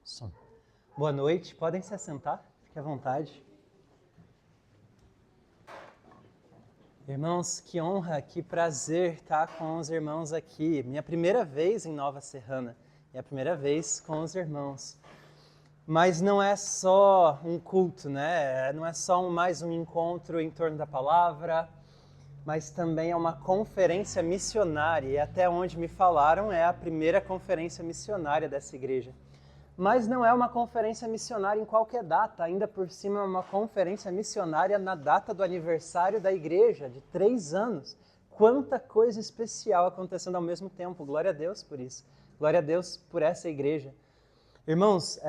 Som. Boa noite, podem se assentar, fique à vontade. Irmãos, que honra, que prazer estar com os irmãos aqui. Minha primeira vez em Nova Serrana, é a primeira vez com os irmãos. Mas não é só um culto, né? Não é só mais um encontro em torno da palavra, mas também é uma conferência missionária. E até onde me falaram, é a primeira conferência missionária dessa igreja. Mas não é uma conferência missionária em qualquer data, ainda por cima é uma conferência missionária na data do aniversário da igreja, de 3 anos. Quanta coisa especial acontecendo ao mesmo tempo, glória a Deus por isso, glória a Deus por essa igreja. Irmãos,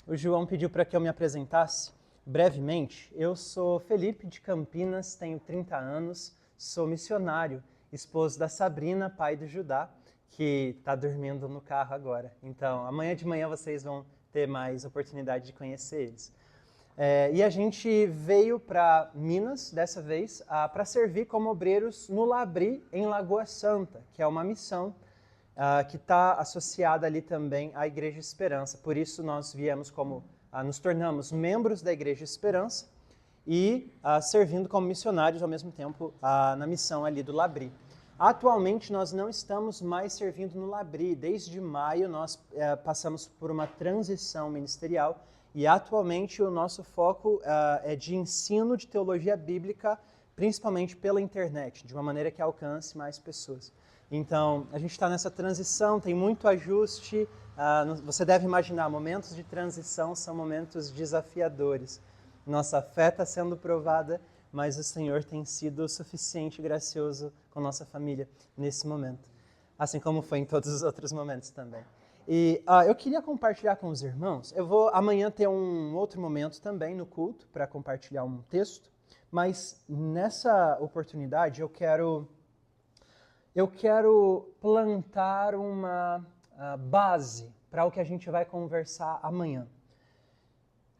o João pediu para que eu me apresentasse brevemente. Eu sou Felipe de Campinas, tenho 30 anos, sou missionário, esposo da Sabrina, pai do Judá, que está dormindo no carro agora. Então, amanhã de manhã vocês vão ter mais oportunidade de conhecer eles. E a gente veio para Minas, dessa vez, para servir como obreiros no Labri, em Lagoa Santa, que é uma missão que está associada ali também à Igreja Esperança. Por isso nós viemos nos tornamos membros da Igreja Esperança e servindo como missionários ao mesmo tempo na missão ali do Labri. Atualmente nós não estamos mais servindo no Labri. Desde maio nós passamos por uma transição ministerial e atualmente o nosso foco é de ensino de teologia bíblica, principalmente pela internet, de uma maneira que alcance mais pessoas. Então, a gente está nessa transição, tem muito ajuste. Você deve imaginar, momentos de transição são momentos desafiadores. Nossa fé está sendo provada, mas o Senhor tem sido suficiente e gracioso com nossa família nesse momento, assim como foi em todos os outros momentos também. E eu queria compartilhar com os irmãos, eu vou amanhã ter um outro momento também no culto para compartilhar um texto, mas nessa oportunidade eu quero plantar uma base para o que a gente vai conversar amanhã.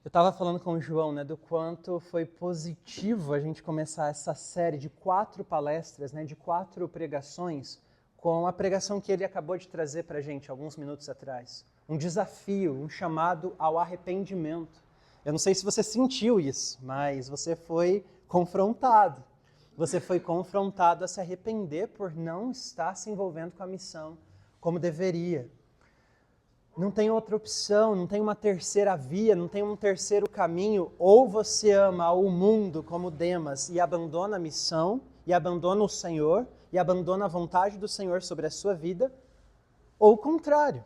Eu estava falando com o João, do quanto foi positivo a gente começar essa série de 4 palestras, de 4 pregações, com a pregação que ele acabou de trazer para a gente alguns minutos atrás. Um desafio, um chamado ao arrependimento. Eu não sei se você sentiu isso, mas você foi confrontado. Você foi confrontado a se arrepender por não estar se envolvendo com a missão como deveria. Não tem outra opção, não tem uma terceira via, não tem um terceiro caminho. Ou você ama o mundo como Demas e abandona a missão, e abandona o Senhor, e abandona a vontade do Senhor sobre a sua vida, ou o contrário.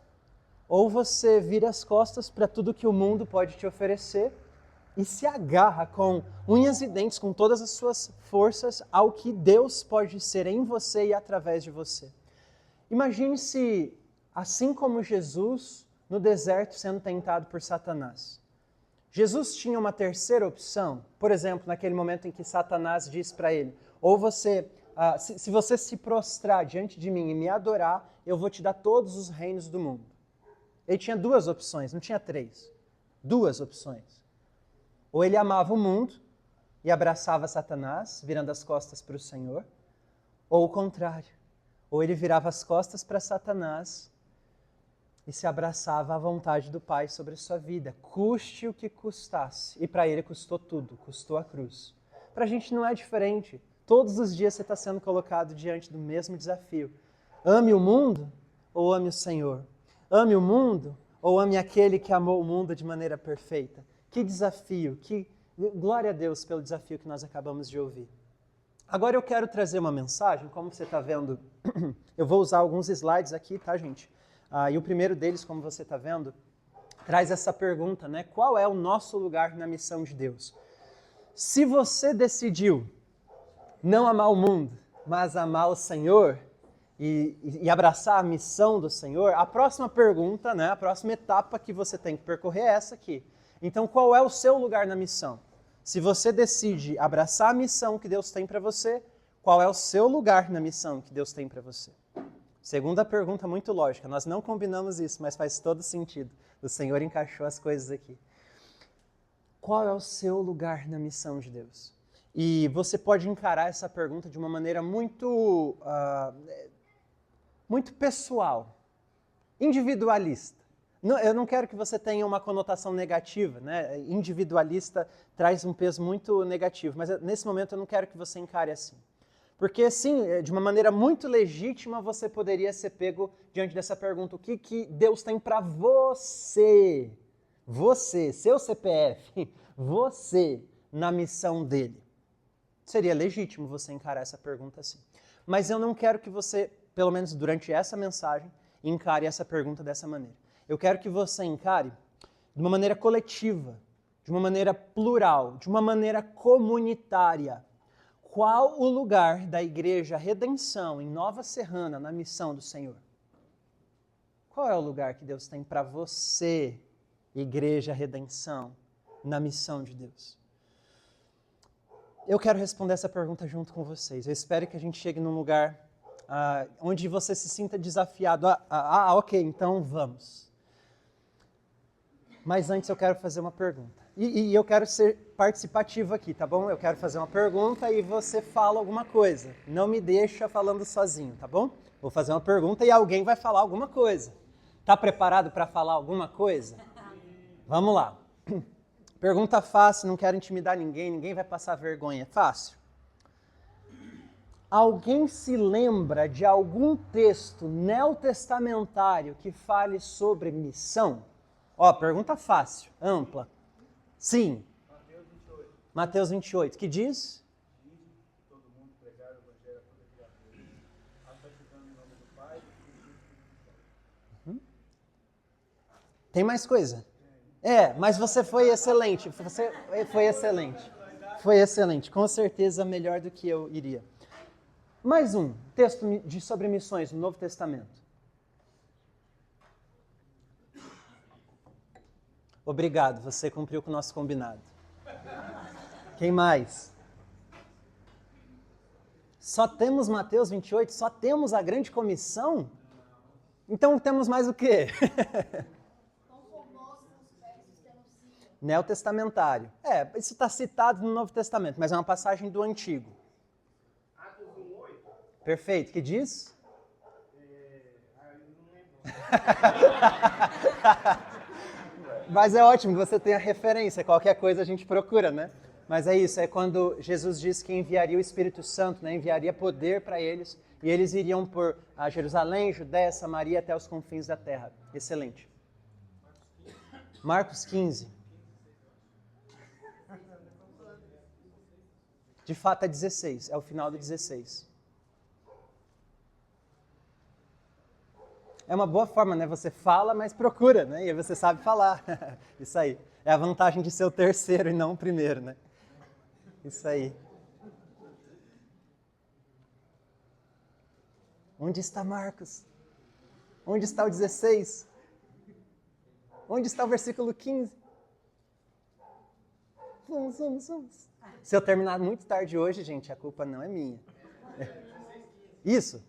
Ou você vira as costas para tudo que o mundo pode te oferecer e se agarra com unhas e dentes, com todas as suas forças, ao que Deus pode ser em você e através de você. Imagine se, assim como Jesus no deserto sendo tentado por Satanás, Jesus tinha uma terceira opção, por exemplo, naquele momento em que Satanás diz para ele, ou você, se você se prostrar diante de mim e me adorar, eu vou te dar todos os reinos do mundo. Ele tinha 2 opções, não tinha 3. 2 opções. Ou ele amava o mundo e abraçava Satanás, virando as costas para o Senhor, ou o contrário. Ou ele virava as costas para Satanás e se abraçava à vontade do Pai sobre a sua vida, custe o que custasse. E para ele custou tudo, custou a cruz. Para a gente não é diferente. Todos os dias você está sendo colocado diante do mesmo desafio. Ame o mundo ou ame o Senhor? Ame o mundo ou ame aquele que amou o mundo de maneira perfeita? Que desafio, glória a Deus pelo desafio que nós acabamos de ouvir. Agora eu quero trazer uma mensagem, como você está vendo, eu vou usar alguns slides aqui, tá, gente? E o primeiro deles, como você está vendo, traz essa pergunta, Qual é o nosso lugar na missão de Deus? Se você decidiu não amar o mundo, mas amar o Senhor e abraçar a missão do Senhor, a próxima pergunta, a próxima etapa que você tem que percorrer é essa aqui. Então, qual é o seu lugar na missão? Se você decide abraçar a missão que Deus tem para você, qual é o seu lugar na missão que Deus tem para você? Segunda pergunta muito lógica. Nós não combinamos isso, mas faz todo sentido. O Senhor encaixou as coisas aqui. Qual é o seu lugar na missão de Deus? E você pode encarar essa pergunta de uma maneira muito pessoal, individualista. Eu não quero que você tenha uma conotação negativa, né? Individualista traz um peso muito negativo, mas nesse momento eu não quero que você encare assim. Porque, sim, de uma maneira muito legítima, você poderia ser pego diante dessa pergunta: o que Deus tem para você? Você, seu CPF, você na missão dele. Seria legítimo você encarar essa pergunta assim. Mas eu não quero que você, pelo menos durante essa mensagem, encare essa pergunta dessa maneira. Eu quero que você encare de uma maneira coletiva, de uma maneira plural, de uma maneira comunitária. Qual o lugar da Igreja Redenção em Nova Serrana na missão do Senhor? Qual é o lugar que Deus tem para você, Igreja Redenção, na missão de Deus? Eu quero responder essa pergunta junto com vocês. Eu espero que a gente chegue num lugar onde você se sinta desafiado. Ok, então vamos. Mas antes eu quero fazer uma pergunta. E eu quero ser participativo aqui, tá bom? Eu quero fazer uma pergunta e você fala alguma coisa. Não me deixa falando sozinho, tá bom? Vou fazer uma pergunta e alguém vai falar alguma coisa. Tá preparado para falar alguma coisa? Vamos lá. Pergunta fácil, não quero intimidar ninguém, ninguém vai passar vergonha. Fácil. Alguém se lembra de algum texto neotestamentário que fale sobre missão? Ó, pergunta fácil, ampla. Sim. Mateus 28. Que diz? Todo mundo pregar o evangelho a toda criatura. Batizando em nome do Pai, do Filho e do Espírito Santo. Tem mais coisa? Mas você foi excelente. Você foi excelente. Foi excelente. Com certeza melhor do que eu iria. Mais um texto sobre missões no Novo Testamento. Obrigado, você cumpriu com o nosso combinado. Quem mais? Só temos Mateus 28? Só temos a grande comissão? Então temos mais o quê? Neotestamentário. Isso está citado no Novo Testamento, mas é uma passagem do Antigo. Atos 1:8. Perfeito. Que diz? Eu não lembro. Mas é ótimo que você tenha referência. Qualquer coisa a gente procura, né? Mas é isso, é quando Jesus diz que enviaria o Espírito Santo, né? Enviaria poder para eles, e eles iriam por Jerusalém, Judéia, Samaria, até os confins da terra. Excelente. Marcos 15. De fato é 16, é o final do 16. É uma boa forma, né? Você fala, mas procura, né? E aí você sabe falar. Isso aí. É a vantagem de ser o terceiro e não o primeiro, né? Isso aí. Onde está Marcos? Onde está o 16? Onde está o versículo 15? Vamos. Se eu terminar muito tarde hoje, gente, a culpa não é minha. Isso.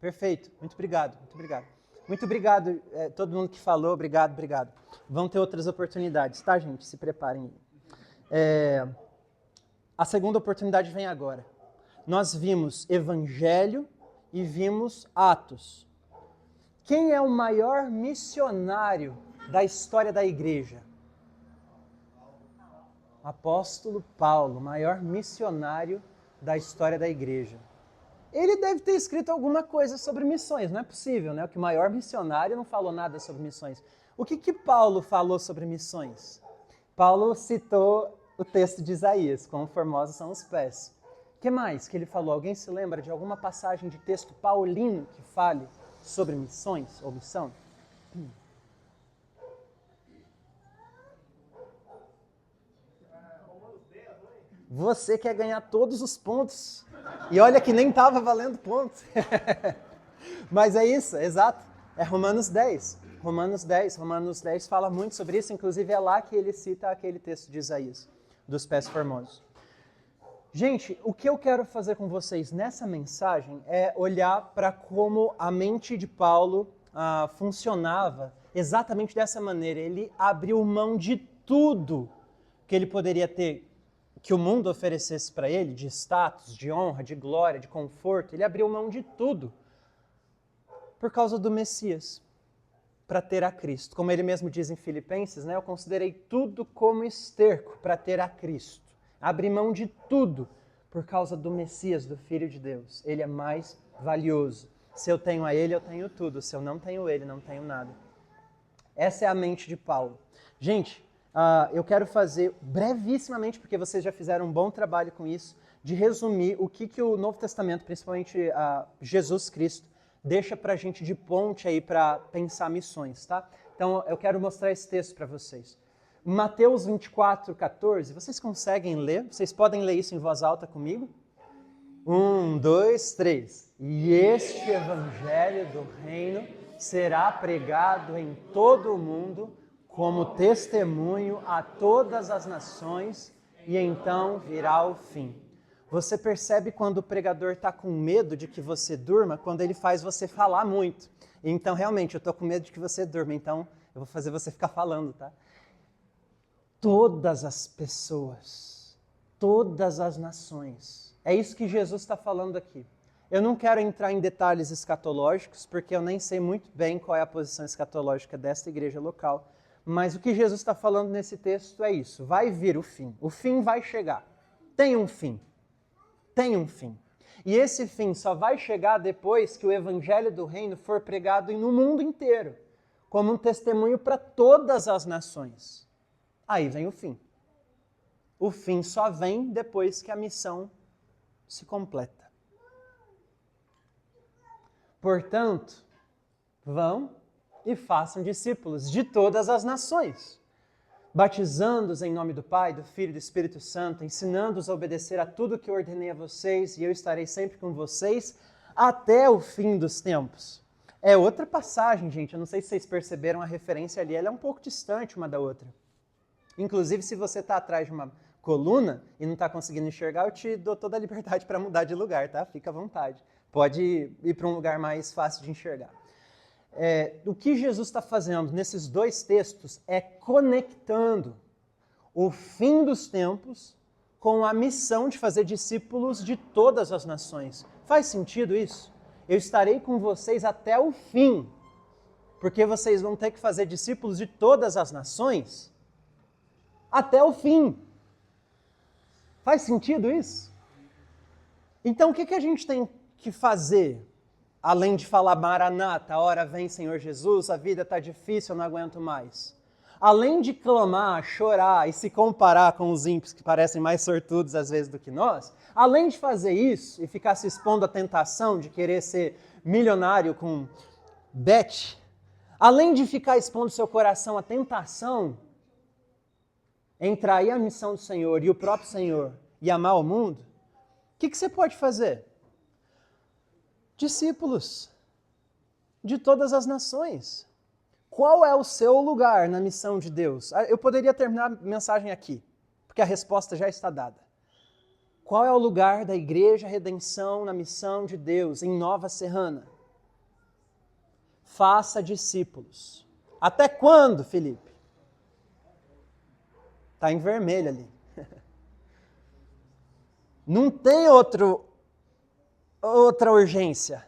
Perfeito, muito obrigado. Muito obrigado, todo mundo que falou, obrigado. Vão ter outras oportunidades, tá, gente? Se preparem. A segunda oportunidade vem agora. Nós vimos Evangelho e vimos Atos. Quem é o maior missionário da história da igreja? Apóstolo Paulo, maior missionário da história da igreja. Ele deve ter escrito alguma coisa sobre missões, não é possível, né? Que o maior missionário não falou nada sobre missões. O que Paulo falou sobre missões? Paulo citou o texto de Isaías, quão formosos são os pés. O que mais que ele falou? Alguém se lembra de alguma passagem de texto paulino que fale sobre missões ou missão? Você quer ganhar todos os pontos. E olha que nem estava valendo pontos. Mas é isso, exato. É Romanos 10. Romanos 10 fala muito sobre isso. Inclusive é lá que ele cita aquele texto de Isaías, dos pés formosos. Gente, o que eu quero fazer com vocês nessa mensagem é olhar para como a mente de Paulo funcionava exatamente dessa maneira. Ele abriu mão de tudo que ele poderia ter que o mundo oferecesse para ele, de status, de honra, de glória, de conforto, ele abriu mão de tudo por causa do Messias, para ter a Cristo. Como ele mesmo diz em Filipenses, né, eu considerei tudo como esterco para ter a Cristo. Abri mão de tudo por causa do Messias, do Filho de Deus. Ele é mais valioso. Se eu tenho a ele, eu tenho tudo. Se eu não tenho ele, não tenho nada. Essa é a mente de Paulo. Gente, eu quero fazer brevissimamente, porque vocês já fizeram um bom trabalho com isso, de resumir o que o Novo Testamento, principalmente Jesus Cristo, deixa para a gente de ponte aí para pensar missões, tá? Então, eu quero mostrar esse texto para vocês. Mateus 24, 14, vocês conseguem ler? Vocês podem ler isso em voz alta comigo? 1, 2, 3. E este evangelho do reino será pregado em todo o mundo como testemunho a todas as nações, e então virá o fim. Você percebe quando o pregador está com medo de que você durma, quando ele faz você falar muito. Então, realmente, eu estou com medo de que você durma, então eu vou fazer você ficar falando, tá? Todas as pessoas, todas as nações. É isso que Jesus está falando aqui. Eu não quero entrar em detalhes escatológicos, porque eu nem sei muito bem qual é a posição escatológica desta igreja local. Mas o que Jesus está falando nesse texto é isso. Vai vir o fim. O fim vai chegar. Tem um fim. Tem um fim. E esse fim só vai chegar depois que o evangelho do reino for pregado no mundo inteiro, como um testemunho para todas as nações. Aí vem o fim. O fim só vem depois que a missão se completa. Portanto, vão e façam discípulos de todas as nações, batizando-os em nome do Pai, do Filho e do Espírito Santo, ensinando-os a obedecer a tudo que eu ordenei a vocês, e eu estarei sempre com vocês até o fim dos tempos. É outra passagem, gente, eu não sei se vocês perceberam a referência ali, ela é um pouco distante uma da outra. Inclusive, se você está atrás de uma coluna e não está conseguindo enxergar, eu te dou toda a liberdade para mudar de lugar, tá? Fica à vontade. Pode ir para um lugar mais fácil de enxergar. O que Jesus está fazendo nesses dois textos é conectando o fim dos tempos com a missão de fazer discípulos de todas as nações. Faz sentido isso? Eu estarei com vocês até o fim, porque vocês vão ter que fazer discípulos de todas as nações até o fim. Faz sentido isso? Então, o que a gente tem que fazer? Além de falar, Maranata, a hora vem, Senhor Jesus, a vida está difícil, eu não aguento mais. Além de clamar, chorar e se comparar com os ímpios que parecem mais sortudos às vezes do que nós, além de fazer isso e ficar se expondo à tentação de querer ser milionário com bet, além de ficar expondo seu coração à tentação em trair a missão do Senhor e o próprio Senhor e amar o mundo, o que você pode fazer? Discípulos de todas as nações. Qual é o seu lugar na missão de Deus? Eu poderia terminar a mensagem aqui, porque a resposta já está dada. Qual é o lugar da Igreja Redenção na missão de Deus em Nova Serrana? Faça discípulos. Até quando, Felipe? Está em vermelho ali. Não tem outra urgência.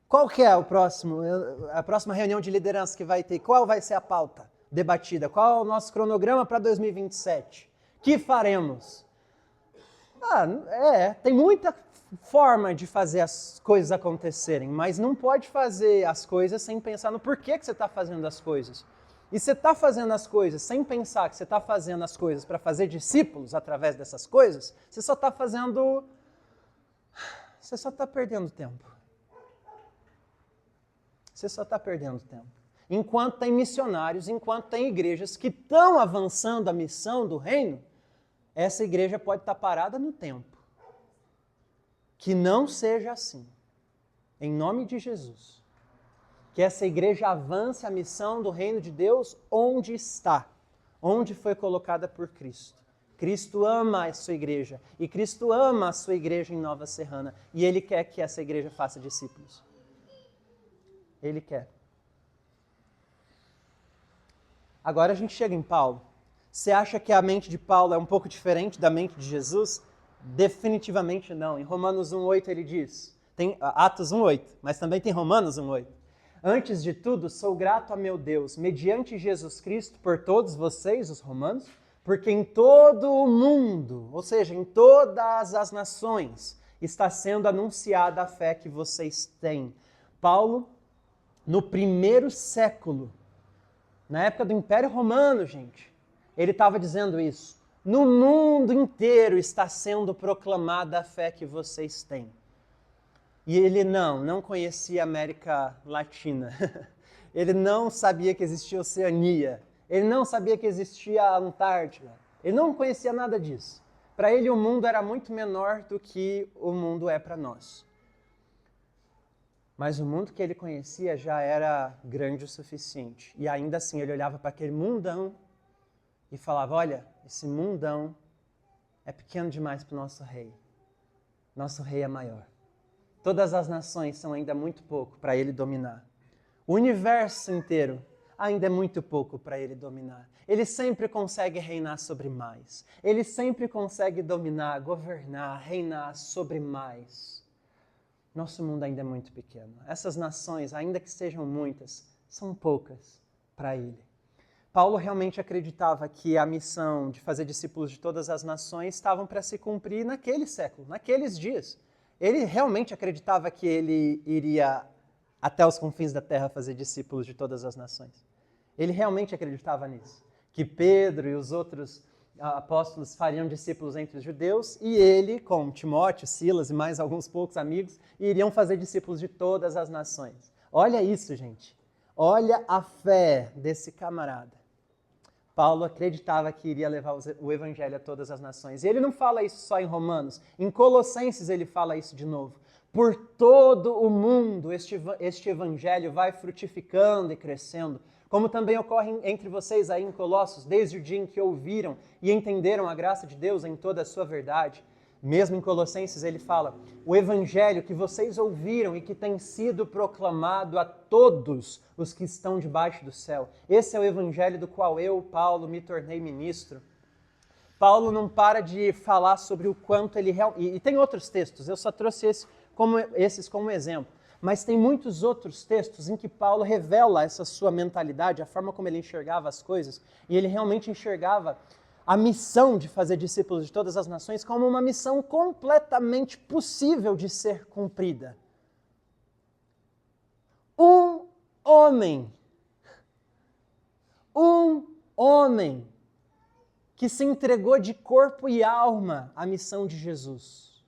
Qual que é a próxima reunião de liderança que vai ter? Qual vai ser a pauta debatida? Qual é o nosso cronograma para 2027? Que faremos? Tem muita forma de fazer as coisas acontecerem, mas não pode fazer as coisas sem pensar no porquê que você está fazendo as coisas. E você está fazendo as coisas sem pensar que você está fazendo as coisas para fazer discípulos através dessas coisas, você só está perdendo tempo. Você só está perdendo tempo. Enquanto tem missionários, enquanto tem igrejas que estão avançando a missão do reino, essa igreja pode estar parada no tempo. Que não seja assim. Em nome de Jesus. Que essa igreja avance a missão do reino de Deus onde está. Onde foi colocada por Cristo. Cristo ama a sua igreja. E Cristo ama a sua igreja em Nova Serrana. E Ele quer que essa igreja faça discípulos. Ele quer. Agora a gente chega em Paulo. Você acha que a mente de Paulo é um pouco diferente da mente de Jesus? Definitivamente não. Em Romanos 1,8 ele diz, tem Atos 1,8, mas também tem Romanos 1,8. Antes de tudo, sou grato a meu Deus, mediante Jesus Cristo, por todos vocês, os romanos, porque em todo o mundo, ou seja, em todas as nações, está sendo anunciada a fé que vocês têm. Paulo, no primeiro século, na época do Império Romano, gente, ele estava dizendo isso. No mundo inteiro está sendo proclamada a fé que vocês têm. E ele não conhecia a América Latina. Ele não sabia que existia Oceania. Ele não sabia que existia a Antártida. Ele não conhecia nada disso. Para ele o mundo era muito menor do que o mundo é para nós. Mas o mundo que ele conhecia já era grande o suficiente. E ainda assim ele olhava para aquele mundão e falava, olha, esse mundão é pequeno demais para o nosso rei. Nosso rei é maior. Todas as nações são ainda muito pouco para ele dominar. O universo inteiro ainda é muito pouco para ele dominar. Ele sempre consegue reinar sobre mais. Ele sempre consegue dominar, governar, reinar sobre mais. Nosso mundo ainda é muito pequeno. Essas nações, ainda que sejam muitas, são poucas para ele. Paulo realmente acreditava que a missão de fazer discípulos de todas as nações estavam para se cumprir naquele século, naqueles dias. Ele realmente acreditava que ele iria até os confins da terra fazer discípulos de todas as nações. Ele realmente acreditava nisso. Que Pedro e os outros apóstolos fariam discípulos entre os judeus e ele, com Timóteo, Silas e mais alguns poucos amigos, iriam fazer discípulos de todas as nações. Olha isso, gente. Olha a fé desse camarada. Paulo acreditava que iria levar o evangelho a todas as nações. E ele não fala isso só em Romanos. Em Colossenses ele fala isso de novo. Por todo o mundo este evangelho vai frutificando e crescendo, como também ocorre entre vocês aí em Colossos, desde o dia em que ouviram e entenderam a graça de Deus em toda a sua verdade. Mesmo em Colossenses ele fala, o evangelho que vocês ouviram e que tem sido proclamado a todos os que estão debaixo do céu. Esse é o evangelho do qual eu, Paulo, me tornei ministro. Paulo não para de falar sobre o quanto ele... E tem outros textos, eu só trouxe esses como exemplo. Mas tem muitos outros textos em que Paulo revela essa sua mentalidade, a forma como ele enxergava as coisas, e ele realmente enxergava a missão de fazer discípulos de todas as nações como uma missão completamente possível de ser cumprida. Um homem que se entregou de corpo e alma à missão de Jesus.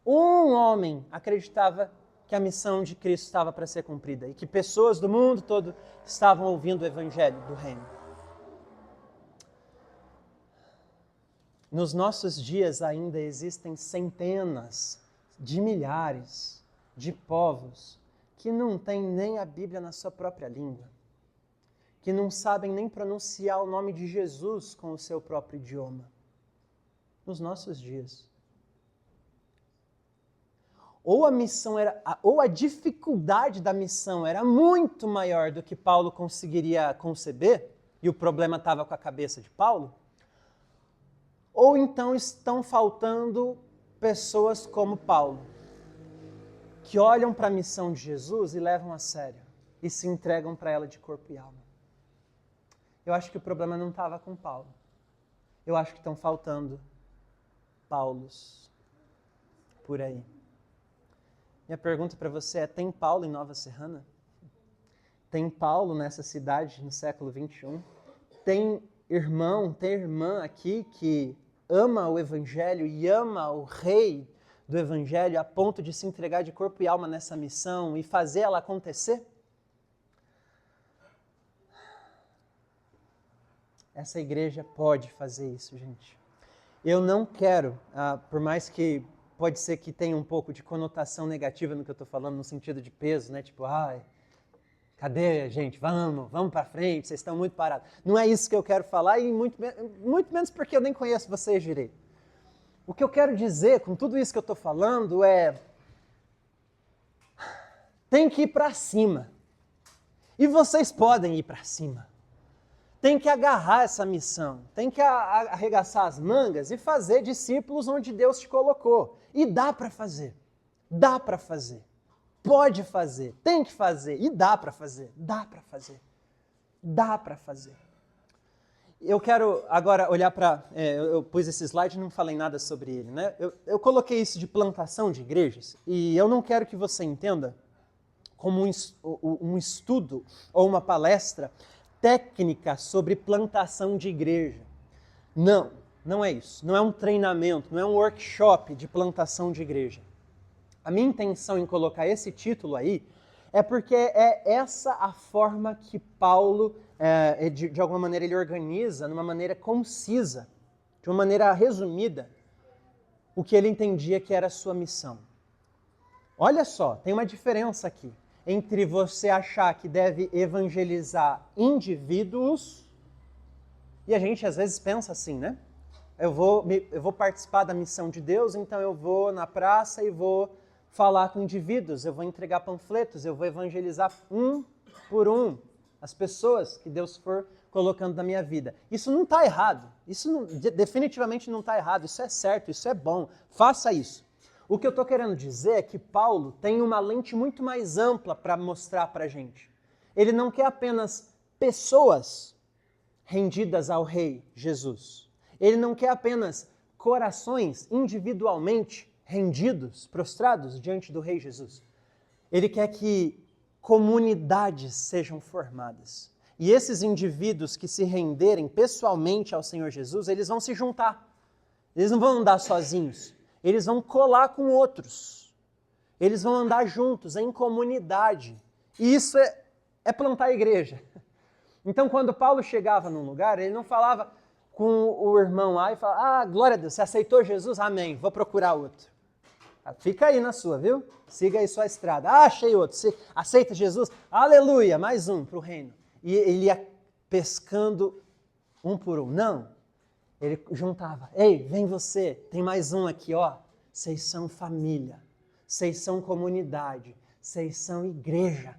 Um homem acreditava que a missão de Cristo estava para ser cumprida e que pessoas do mundo todo estavam ouvindo o evangelho do reino. Nos nossos dias ainda existem centenas de milhares de povos que não têm nem a Bíblia na sua própria língua, que não sabem nem pronunciar o nome de Jesus com o seu próprio idioma. Nos nossos dias. Ou a dificuldade da missão era muito maior do que Paulo conseguiria conceber, e o problema estava com a cabeça de Paulo, ou então estão faltando pessoas como Paulo, que olham para a missão de Jesus e levam a sério, e se entregam para ela de corpo e alma. Eu acho que o problema não estava com Paulo. Eu acho que estão faltando Paulos por aí. Minha pergunta para você é, tem Paulo em Nova Serrana? Tem Paulo nessa cidade no século XXI? Tem irmão, tem irmã aqui que ama o Evangelho e ama o Rei do Evangelho a ponto de se entregar de corpo e alma nessa missão e fazer ela acontecer? Essa igreja pode fazer isso, gente. Eu não quero, por mais que pode ser que tenha um pouco de conotação negativa no que eu estou falando, no sentido de peso, né? Tipo, ai, cadê, gente? Vamos para frente, vocês estão muito parados. Não é isso que eu quero falar e muito menos porque eu nem conheço vocês direito. O que eu quero dizer com tudo isso que eu estou falando é, tem que ir para cima. E vocês podem ir para cima. tem que agarrar essa missão, tem que arregaçar as mangas e fazer discípulos onde Deus te colocou. E dá para fazer, pode fazer, tem que fazer e dá para fazer. Eu quero agora olhar para... eu pus esse slide e não falei nada sobre ele, né? Eu coloquei isso de plantação de igrejas e eu não quero que você entenda como um estudo ou uma palestra técnica sobre plantação de igreja. Não é isso. Não é um treinamento, não é um workshop de plantação de igreja. A minha intenção em colocar esse título aí é porque é essa a forma que Paulo, de alguma maneira, ele organiza, de uma maneira concisa, de uma maneira resumida, o que ele entendia que era a sua missão. Olha só, tem uma diferença aqui entre você achar que deve evangelizar indivíduos, e a gente às vezes pensa assim, né? Eu vou participar da missão de Deus, então eu vou na praça e vou falar com indivíduos, eu vou entregar panfletos, eu vou evangelizar um por um as pessoas que Deus for colocando na minha vida. Isso não está errado, definitivamente não está errado, isso é certo, isso é bom, faça isso. O que eu estou querendo dizer é que Paulo tem uma lente muito mais ampla para mostrar para a gente. Ele não quer apenas pessoas rendidas ao Rei Jesus. Ele não quer apenas corações individualmente rendidos, prostrados diante do Rei Jesus. Ele quer que comunidades sejam formadas. E esses indivíduos que se renderem pessoalmente ao Senhor Jesus, eles vão se juntar. Eles não vão andar sozinhos. Eles vão colar com outros. Eles vão andar juntos, em comunidade. E isso é plantar a igreja. Então, quando Paulo chegava num lugar, ele não falava com o irmão lá e falava, glória a Deus, você aceitou Jesus? Amém, vou procurar outro. Fica aí na sua, viu? Siga aí sua estrada. Achei outro. Você aceita Jesus? Aleluia, mais um para o reino. E ele ia pescando um por um. Não. Ele juntava. Ei, vem você, tem mais um aqui, ó. Vocês são família, vocês são comunidade, vocês são igreja.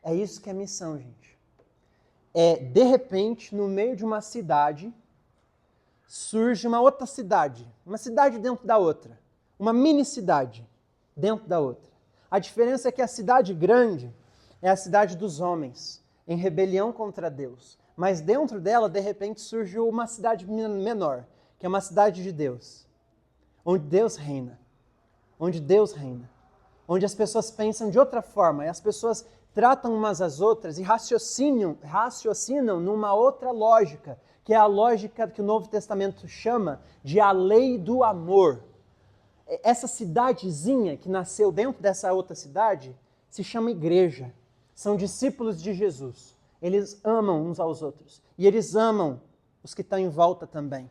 É isso que é missão, gente. De repente, no meio de uma cidade, surge uma outra cidade. Uma cidade dentro da outra. Uma mini cidade dentro da outra. A diferença é que a cidade grande é a cidade dos homens, em rebelião contra Deus. Mas dentro dela, de repente, surgiu uma cidade menor, que é uma cidade de Deus, onde Deus reina, onde as pessoas pensam de outra forma, e as pessoas tratam umas às outras e raciocinam numa outra lógica, que é a lógica que o Novo Testamento chama de a lei do amor. Essa cidadezinha que nasceu dentro dessa outra cidade se chama igreja, são discípulos de Jesus. Eles amam uns aos outros. E eles amam os que estão em volta também.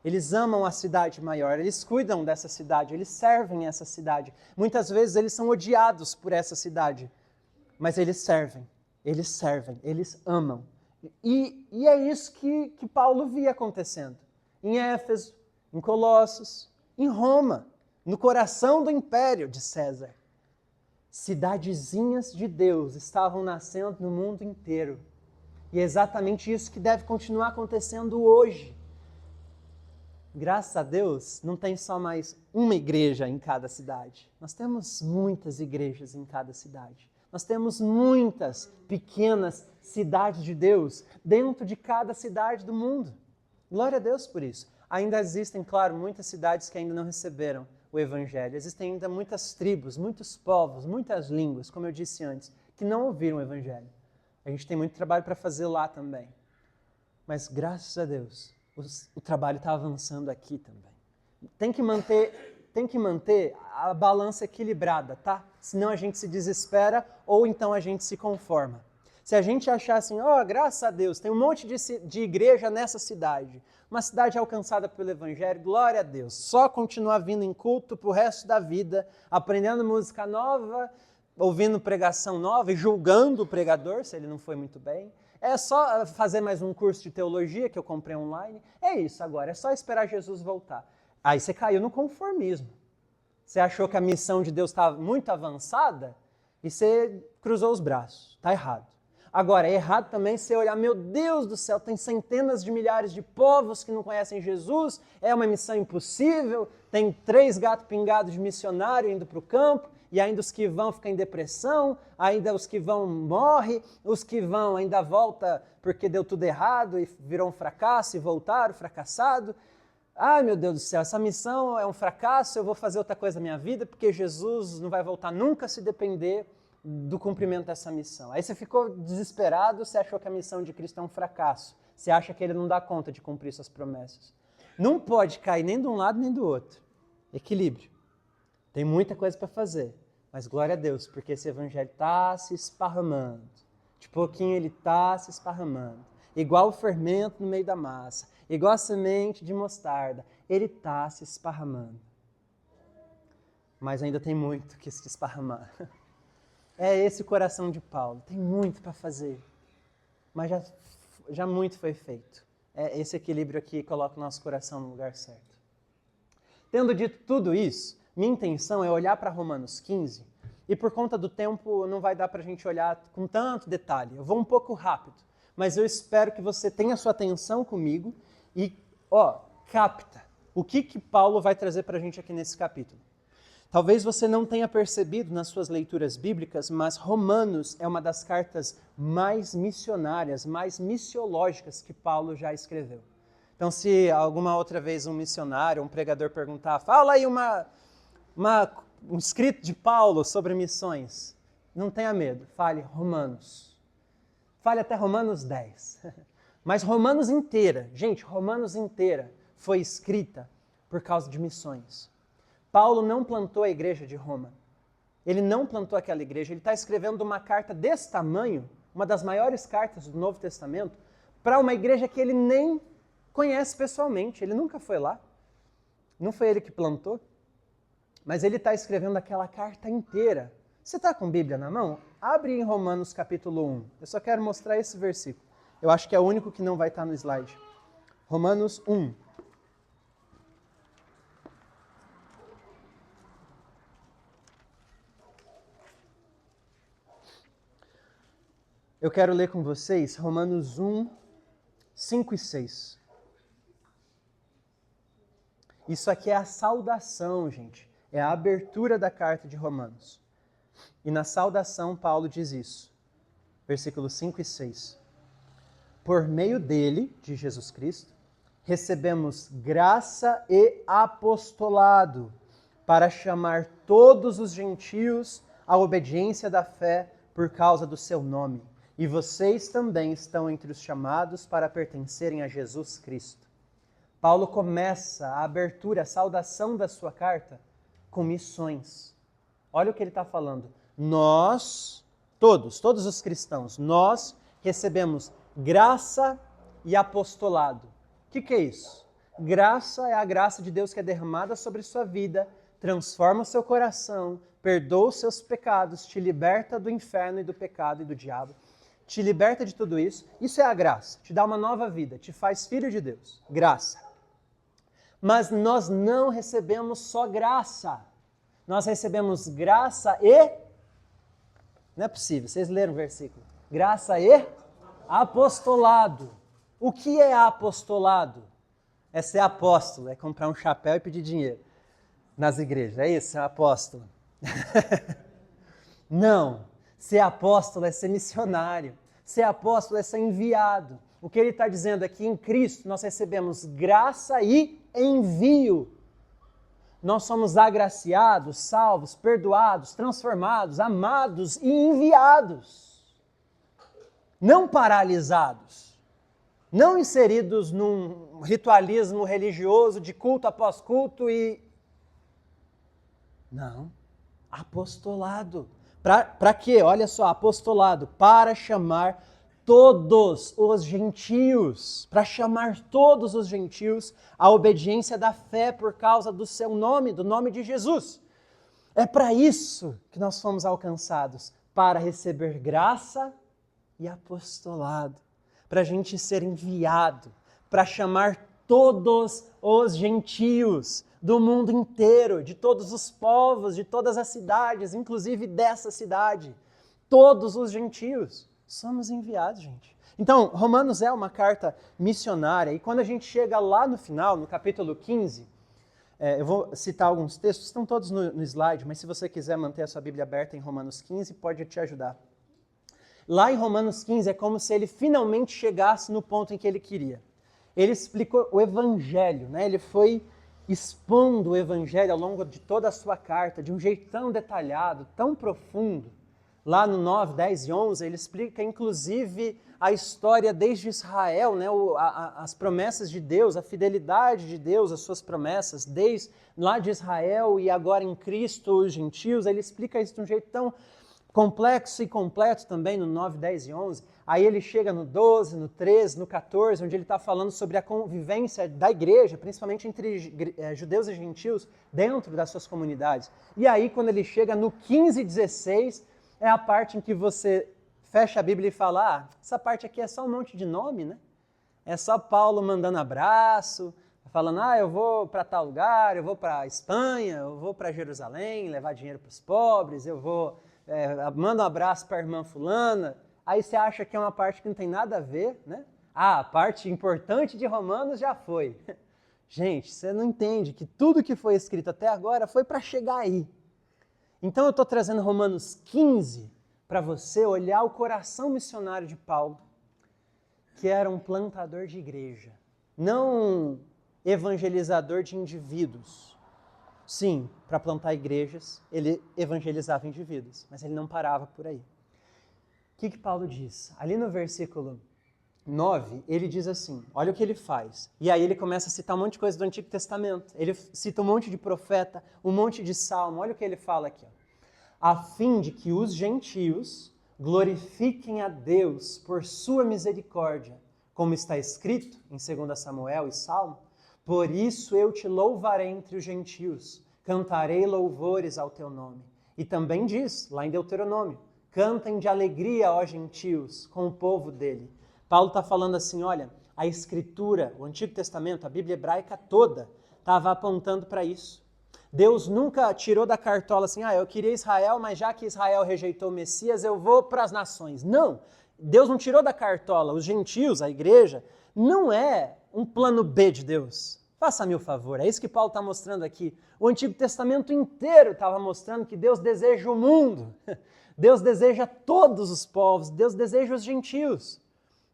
Eles amam a cidade maior, eles cuidam dessa cidade, eles servem essa cidade. Muitas vezes eles são odiados por essa cidade, mas eles servem, eles amam. E é isso que Paulo via acontecendo. Em Éfeso, em Colossos, em Roma, no coração do império de César. Cidadezinhas de Deus estavam nascendo no mundo inteiro. E é exatamente isso que deve continuar acontecendo hoje. Graças a Deus, não tem só mais uma igreja em cada cidade. Nós temos muitas igrejas em cada cidade. Nós temos muitas pequenas cidades de Deus dentro de cada cidade do mundo. Glória a Deus por isso. Ainda existem, claro, muitas cidades que ainda não receberam o Evangelho. Existem ainda muitas tribos, muitos povos, muitas línguas, como eu disse antes, que não ouviram o Evangelho. A gente tem muito trabalho para fazer lá também. Mas, graças a Deus, o trabalho está avançando aqui também. Tem que manter a balança equilibrada, tá? Senão a gente se desespera ou então a gente se conforma. Se a gente achar assim, graças a Deus, tem um monte de igreja nessa cidade, uma cidade alcançada pelo Evangelho, glória a Deus, só continuar vindo em culto pro resto da vida, aprendendo música nova, ouvindo pregação nova e julgando o pregador, se ele não foi muito bem. É só fazer mais um curso de teologia que eu comprei online. É isso agora, é só esperar Jesus voltar. Aí você caiu no conformismo. Você achou que a missão de Deus estava muito avançada e você cruzou os braços. Está errado. Agora, é errado também você olhar, meu Deus do céu, tem centenas de milhares de povos que não conhecem Jesus, é uma missão impossível, tem 3 gatos pingados de missionário indo para o campo, e ainda os que vão ficam em depressão, ainda os que vão morrem, os que vão ainda volta porque deu tudo errado e virou um fracasso e voltaram fracassado. Ai, meu Deus do céu, essa missão é um fracasso, eu vou fazer outra coisa na minha vida porque Jesus não vai voltar nunca se depender do cumprimento dessa missão. Aí você ficou desesperado, você achou que a missão de Cristo é um fracasso. Você acha que ele não dá conta de cumprir suas promessas. Não pode cair nem de um lado nem do outro. Equilíbrio. Tem muita coisa para fazer, mas glória a Deus, porque esse evangelho está se esparramando. De pouquinho ele está se esparramando. Igual o fermento no meio da massa, igual a semente de mostarda, ele está se esparramando. Mas ainda tem muito que se esparramar. É esse o coração de Paulo, tem muito para fazer, mas já muito foi feito. É esse equilíbrio aqui que coloca o nosso coração no lugar certo. Tendo dito tudo isso, minha intenção é olhar para Romanos 15, e por conta do tempo não vai dar para a gente olhar com tanto detalhe. Eu vou um pouco rápido, mas eu espero que você tenha sua atenção comigo e, capta o que Paulo vai trazer para a gente aqui nesse capítulo. Talvez você não tenha percebido nas suas leituras bíblicas, mas Romanos é uma das cartas mais missionárias, mais missiológicas que Paulo já escreveu. Então, se alguma outra vez um missionário, um pregador perguntar, fala aí um escrito de Paulo sobre missões, não tenha medo, fale Romanos. Fale até Romanos 10. Mas Romanos inteira, gente, Romanos inteira foi escrita por causa de missões. Paulo não plantou a igreja de Roma. Ele não plantou aquela igreja. Ele está escrevendo uma carta desse tamanho, uma das maiores cartas do Novo Testamento, para uma igreja que ele nem conhece pessoalmente. Ele nunca foi lá. Não foi ele que plantou. Mas ele está escrevendo aquela carta inteira. Você está com Bíblia na mão? Abre em Romanos capítulo 1. Eu só quero mostrar esse versículo. Eu acho que é o único que não vai estar no slide. Romanos 1. Eu quero ler com vocês Romanos 1, 5 e 6. Isso aqui é a saudação, gente. É a abertura da carta de Romanos. E na saudação, Paulo diz isso. Versículos 5 e 6. Por meio dele, de Jesus Cristo, recebemos graça e apostolado para chamar todos os gentios à obediência da fé por causa do seu nome. E vocês também estão entre os chamados para pertencerem a Jesus Cristo. Paulo começa a abertura, a saudação da sua carta com missões. Olha o que ele está falando. Nós, todos os cristãos, nós recebemos graça e apostolado. O que é isso? Graça é a graça de Deus que é derramada sobre sua vida, transforma o seu coração, perdoa os seus pecados, te liberta do inferno e do pecado e do diabo. Te liberta de tudo isso. Isso é a graça. Te dá uma nova vida. Te faz filho de Deus. Graça. Mas nós não recebemos só graça. Nós recebemos graça e... Não é possível. Vocês leram o versículo. Graça e apostolado. O que é apostolado? É ser apóstolo. É comprar um chapéu e pedir dinheiro nas igrejas. É isso? É apóstolo. Não. Ser apóstolo é ser missionário. Ser apóstolo é ser enviado. O que ele está dizendo aqui, em Cristo, nós recebemos graça e envio. Nós somos agraciados, salvos, perdoados, transformados, amados e enviados. Não paralisados. Não inseridos num ritualismo religioso de culto após culto e... Não. Apostolado. Para quê? Olha só, apostolado, para chamar todos os gentios, para chamar todos os gentios à obediência da fé por causa do seu nome, do nome de Jesus. É para isso que nós fomos alcançados, para receber graça e apostolado, para a gente ser enviado, para chamar todos os gentios do mundo inteiro, de todos os povos, de todas as cidades, inclusive dessa cidade, todos os gentios. Somos enviados, gente. Então, Romanos é uma carta missionária, e quando a gente chega lá no final, no capítulo 15, eu vou citar alguns textos, estão todos no slide, mas se você quiser manter a sua Bíblia aberta em Romanos 15, pode te ajudar. Lá em Romanos 15 é como se ele finalmente chegasse no ponto em que ele queria. Ele explicou o Evangelho, né? Ele foi expondo o Evangelho ao longo de toda a sua carta, de um jeito tão detalhado, tão profundo. Lá no 9, 10 e 11, ele explica inclusive a história desde Israel, né? As promessas de Deus, a fidelidade de Deus, as suas promessas, desde lá de Israel e agora em Cristo, os gentios. Ele explica isso de um jeito tão complexo e completo também no 9, 10 e 11. Aí ele chega no 12, no 13, no 14, onde ele está falando sobre a convivência da igreja, principalmente entre judeus e gentios, dentro das suas comunidades. E aí, quando ele chega no 15 e 16, é a parte em que você fecha a Bíblia e fala, essa parte aqui é só um monte de nome, né? É só Paulo mandando abraço, falando, eu vou para tal lugar, eu vou para Espanha, eu vou para Jerusalém, levar dinheiro para os pobres, eu vou... manda um abraço para a irmã fulana. Aí você acha que é uma parte que não tem nada a ver, né? A parte importante de Romanos já foi. Gente, você não entende que tudo que foi escrito até agora foi para chegar aí. Então eu estou trazendo Romanos 15 para você olhar o coração missionário de Paulo, que era um plantador de igreja, não um evangelizador de indivíduos. Sim, para plantar igrejas, ele evangelizava indivíduos, mas ele não parava por aí. O que Paulo diz? Ali no versículo 9, ele diz assim, olha o que ele faz. E aí ele começa a citar um monte de coisa do Antigo Testamento. Ele cita um monte de profeta, um monte de salmo. Olha o que ele fala aqui. A fim de que os gentios glorifiquem a Deus por sua misericórdia, como está escrito em 2 Samuel e Salmo. Por isso eu te louvarei entre os gentios, cantarei louvores ao teu nome. E também diz, lá em Deuteronômio, cantem de alegria, ó gentios, com o povo dele. Paulo está falando assim, olha, a Escritura, o Antigo Testamento, a Bíblia hebraica toda, estava apontando para isso. Deus nunca tirou da cartola assim, eu queria Israel, mas já que Israel rejeitou o Messias, eu vou para as nações. Não, Deus não tirou da cartola. Os gentios, a igreja, não é um plano B de Deus. Faça-me o favor, é isso que Paulo está mostrando aqui. O Antigo Testamento inteiro estava mostrando que Deus deseja o mundo. Deus deseja todos os povos, Deus deseja os gentios.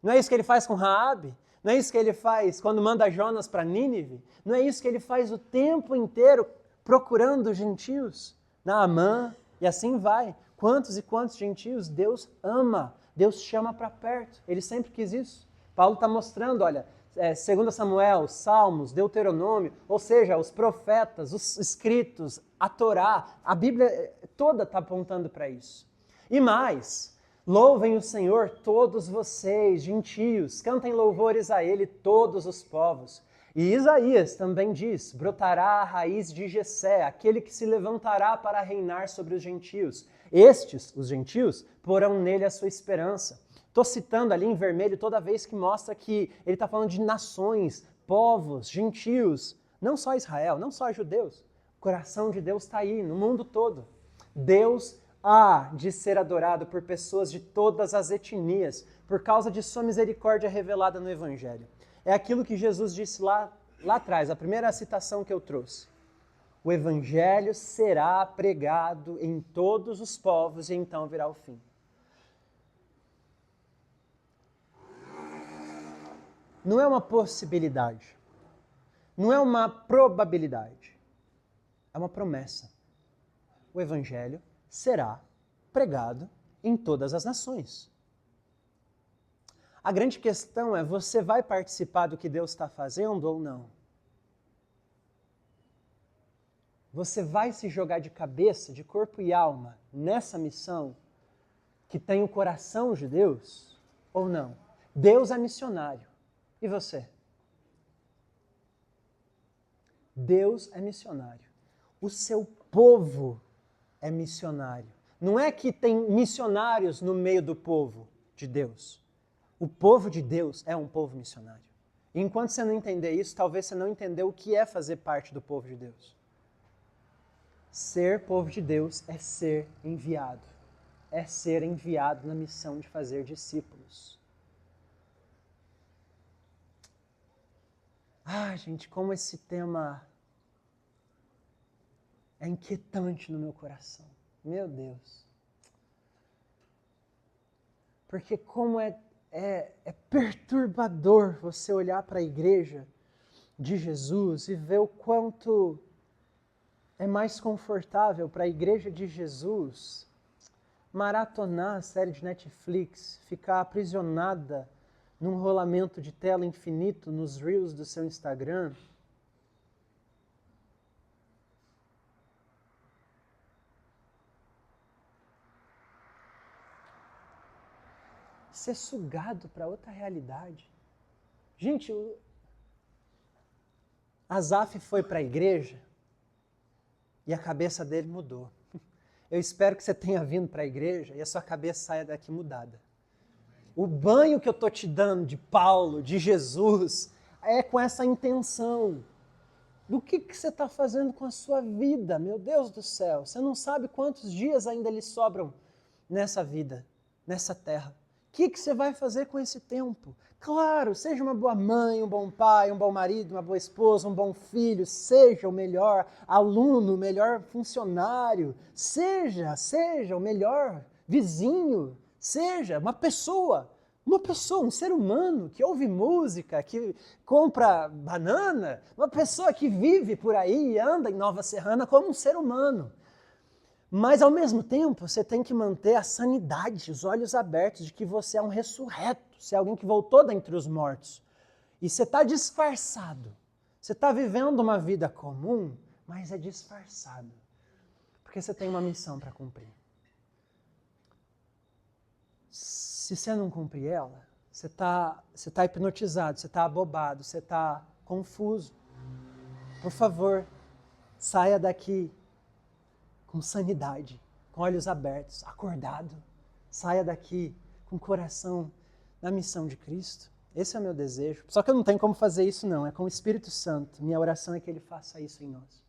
Não é isso que ele faz com Raabe? Não é isso que ele faz quando manda Jonas para Nínive? Não é isso que ele faz o tempo inteiro procurando os gentios? Naamã, e assim vai. Quantos e quantos gentios Deus ama, Deus chama para perto. Ele sempre quis isso. Paulo está mostrando, olha, 2 Samuel, Salmos, Deuteronômio, ou seja, os profetas, os escritos, a Torá, a Bíblia toda está apontando para isso. E mais, louvem o Senhor todos vocês, gentios, cantem louvores a Ele todos os povos. E Isaías também diz, brotará a raiz de Jessé, aquele que se levantará para reinar sobre os gentios. Estes, os gentios, porão nele a sua esperança. Estou citando ali em vermelho toda vez que mostra que ele está falando de nações, povos, gentios, não só Israel, não só judeus. O coração de Deus está aí, no mundo todo. Deus há de ser adorado por pessoas de todas as etnias, por causa de sua misericórdia revelada no Evangelho. É aquilo que Jesus disse lá atrás, a primeira citação que eu trouxe. O Evangelho será pregado em todos os povos e então virá o fim. Não é uma possibilidade, não é uma probabilidade, é uma promessa. O Evangelho será pregado em todas as nações. A grande questão é, você vai participar do que Deus está fazendo ou não? Você vai se jogar de cabeça, de corpo e alma nessa missão que tem o coração de Deus ou não? Deus é missionário. E você? Deus é missionário. O seu povo é missionário. Não é que tem missionários no meio do povo de Deus. O povo de Deus é um povo missionário. E enquanto você não entender isso, talvez você não entendeu o que é fazer parte do povo de Deus. Ser povo de Deus é ser enviado. é ser enviado na missão de fazer discípulos. Ah, gente, como esse tema é inquietante no meu coração. Meu Deus. Porque como é perturbador você olhar para a igreja de Jesus e ver o quanto é mais confortável para a igreja de Jesus maratonar a série de Netflix, ficar aprisionada num rolamento de tela infinito nos Reels do seu Instagram, ser sugado para outra realidade. Gente, Asaf foi para a igreja e a cabeça dele mudou. Eu espero que você tenha vindo para a igreja e a sua cabeça saia daqui mudada. O banho que eu estou te dando de Paulo, de Jesus, é com essa intenção. Do que você está fazendo com a sua vida? Meu Deus do céu, você não sabe quantos dias ainda lhe sobram nessa vida, nessa terra. O que você vai fazer com esse tempo? Claro, seja uma boa mãe, um bom pai, um bom marido, uma boa esposa, um bom filho, seja o melhor aluno, o melhor funcionário, seja o melhor vizinho, seja uma pessoa, um ser humano que ouve música, que compra banana, uma pessoa que vive por aí e anda em Nova Serrana como um ser humano. Mas, ao mesmo tempo, você tem que manter a sanidade, os olhos abertos de que você é um ressurreto, você é alguém que voltou dentre os mortos. E você está disfarçado. Você está vivendo uma vida comum, mas é disfarçado. Porque você tem uma missão para cumprir. Se você não cumprir ela, você tá hipnotizado, você está abobado, você está confuso. Por favor, saia daqui com sanidade, com olhos abertos, acordado. Saia daqui com o coração na missão de Cristo. Esse é o meu desejo. Só que eu não tenho como fazer isso não, é com o Espírito Santo. Minha oração é que Ele faça isso em nós.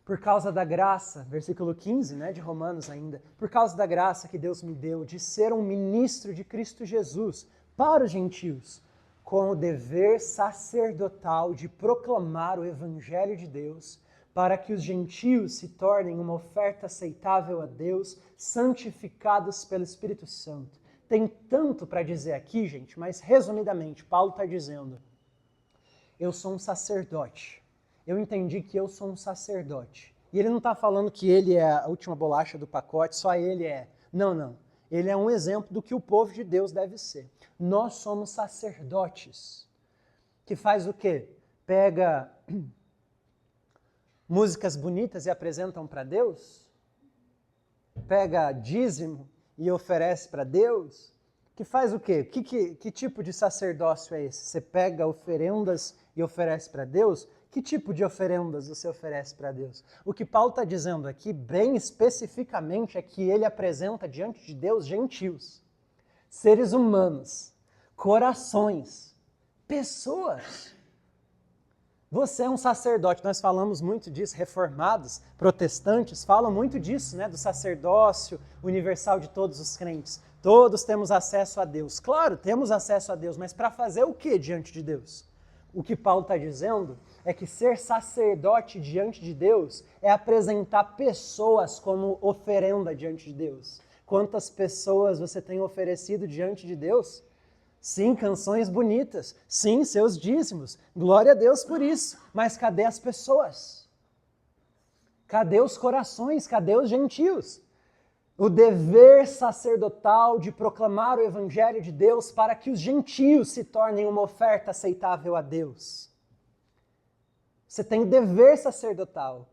Por causa da graça, versículo 15, de Romanos ainda, por causa da graça que Deus me deu de ser um ministro de Cristo Jesus para os gentios, com o dever sacerdotal de proclamar o Evangelho de Deus, para que os gentios se tornem uma oferta aceitável a Deus, santificados pelo Espírito Santo. Tem tanto para dizer aqui, gente, mas resumidamente, Paulo está dizendo, eu sou um sacerdote. Eu entendi que eu sou um sacerdote. E ele não está falando que ele é a última bolacha do pacote, só ele é. Não. Ele é um exemplo do que o povo de Deus deve ser. Nós somos sacerdotes. Que faz o quê? Pega músicas bonitas e apresentam para Deus? Pega dízimo e oferece para Deus? Que faz o quê? Que tipo de sacerdócio é esse? Você pega oferendas e oferece para Deus? Que tipo de oferendas você oferece para Deus? O que Paulo está dizendo aqui, bem especificamente, é que ele apresenta diante de Deus gentios, seres humanos, corações, pessoas. Você é um sacerdote, nós falamos muito disso, reformados, protestantes, falam muito disso, do sacerdócio universal de todos os crentes. Todos temos acesso a Deus. Claro, temos acesso a Deus, mas para fazer o que diante de Deus? O que Paulo está dizendo é que ser sacerdote diante de Deus é apresentar pessoas como oferenda diante de Deus. Quantas pessoas você tem oferecido diante de Deus? Sim, canções bonitas. Sim, seus dízimos. Glória a Deus por isso. Mas cadê as pessoas? Cadê os corações? Cadê os gentios? O dever sacerdotal de proclamar o Evangelho de Deus para que os gentios se tornem uma oferta aceitável a Deus. Você tem o dever sacerdotal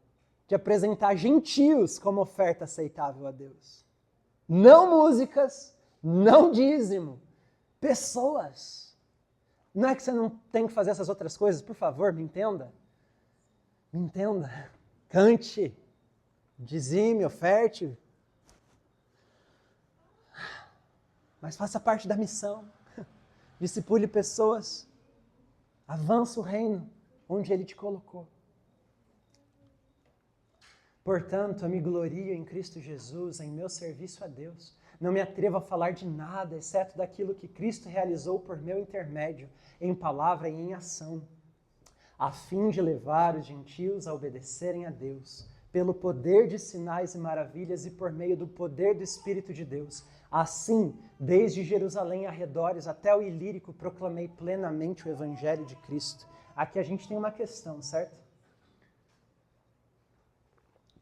de apresentar gentios como oferta aceitável a Deus. Não músicas, não dízimo, pessoas. Não é que você não tem que fazer essas outras coisas, por favor, me entenda. Me entenda. Cante, dizime, oferte. Mas faça parte da missão. Discipule pessoas. Avança o reino onde Ele te colocou. Portanto, eu me glorio em Cristo Jesus, em meu serviço a Deus. Não me atrevo a falar de nada, exceto daquilo que Cristo realizou por meu intermédio, em palavra e em ação, a fim de levar os gentios a obedecerem a Deus, pelo poder de sinais e maravilhas e por meio do poder do Espírito de Deus. Assim, desde Jerusalém e arredores até o Ilírico, proclamei plenamente o Evangelho de Cristo. Aqui a gente tem uma questão, certo?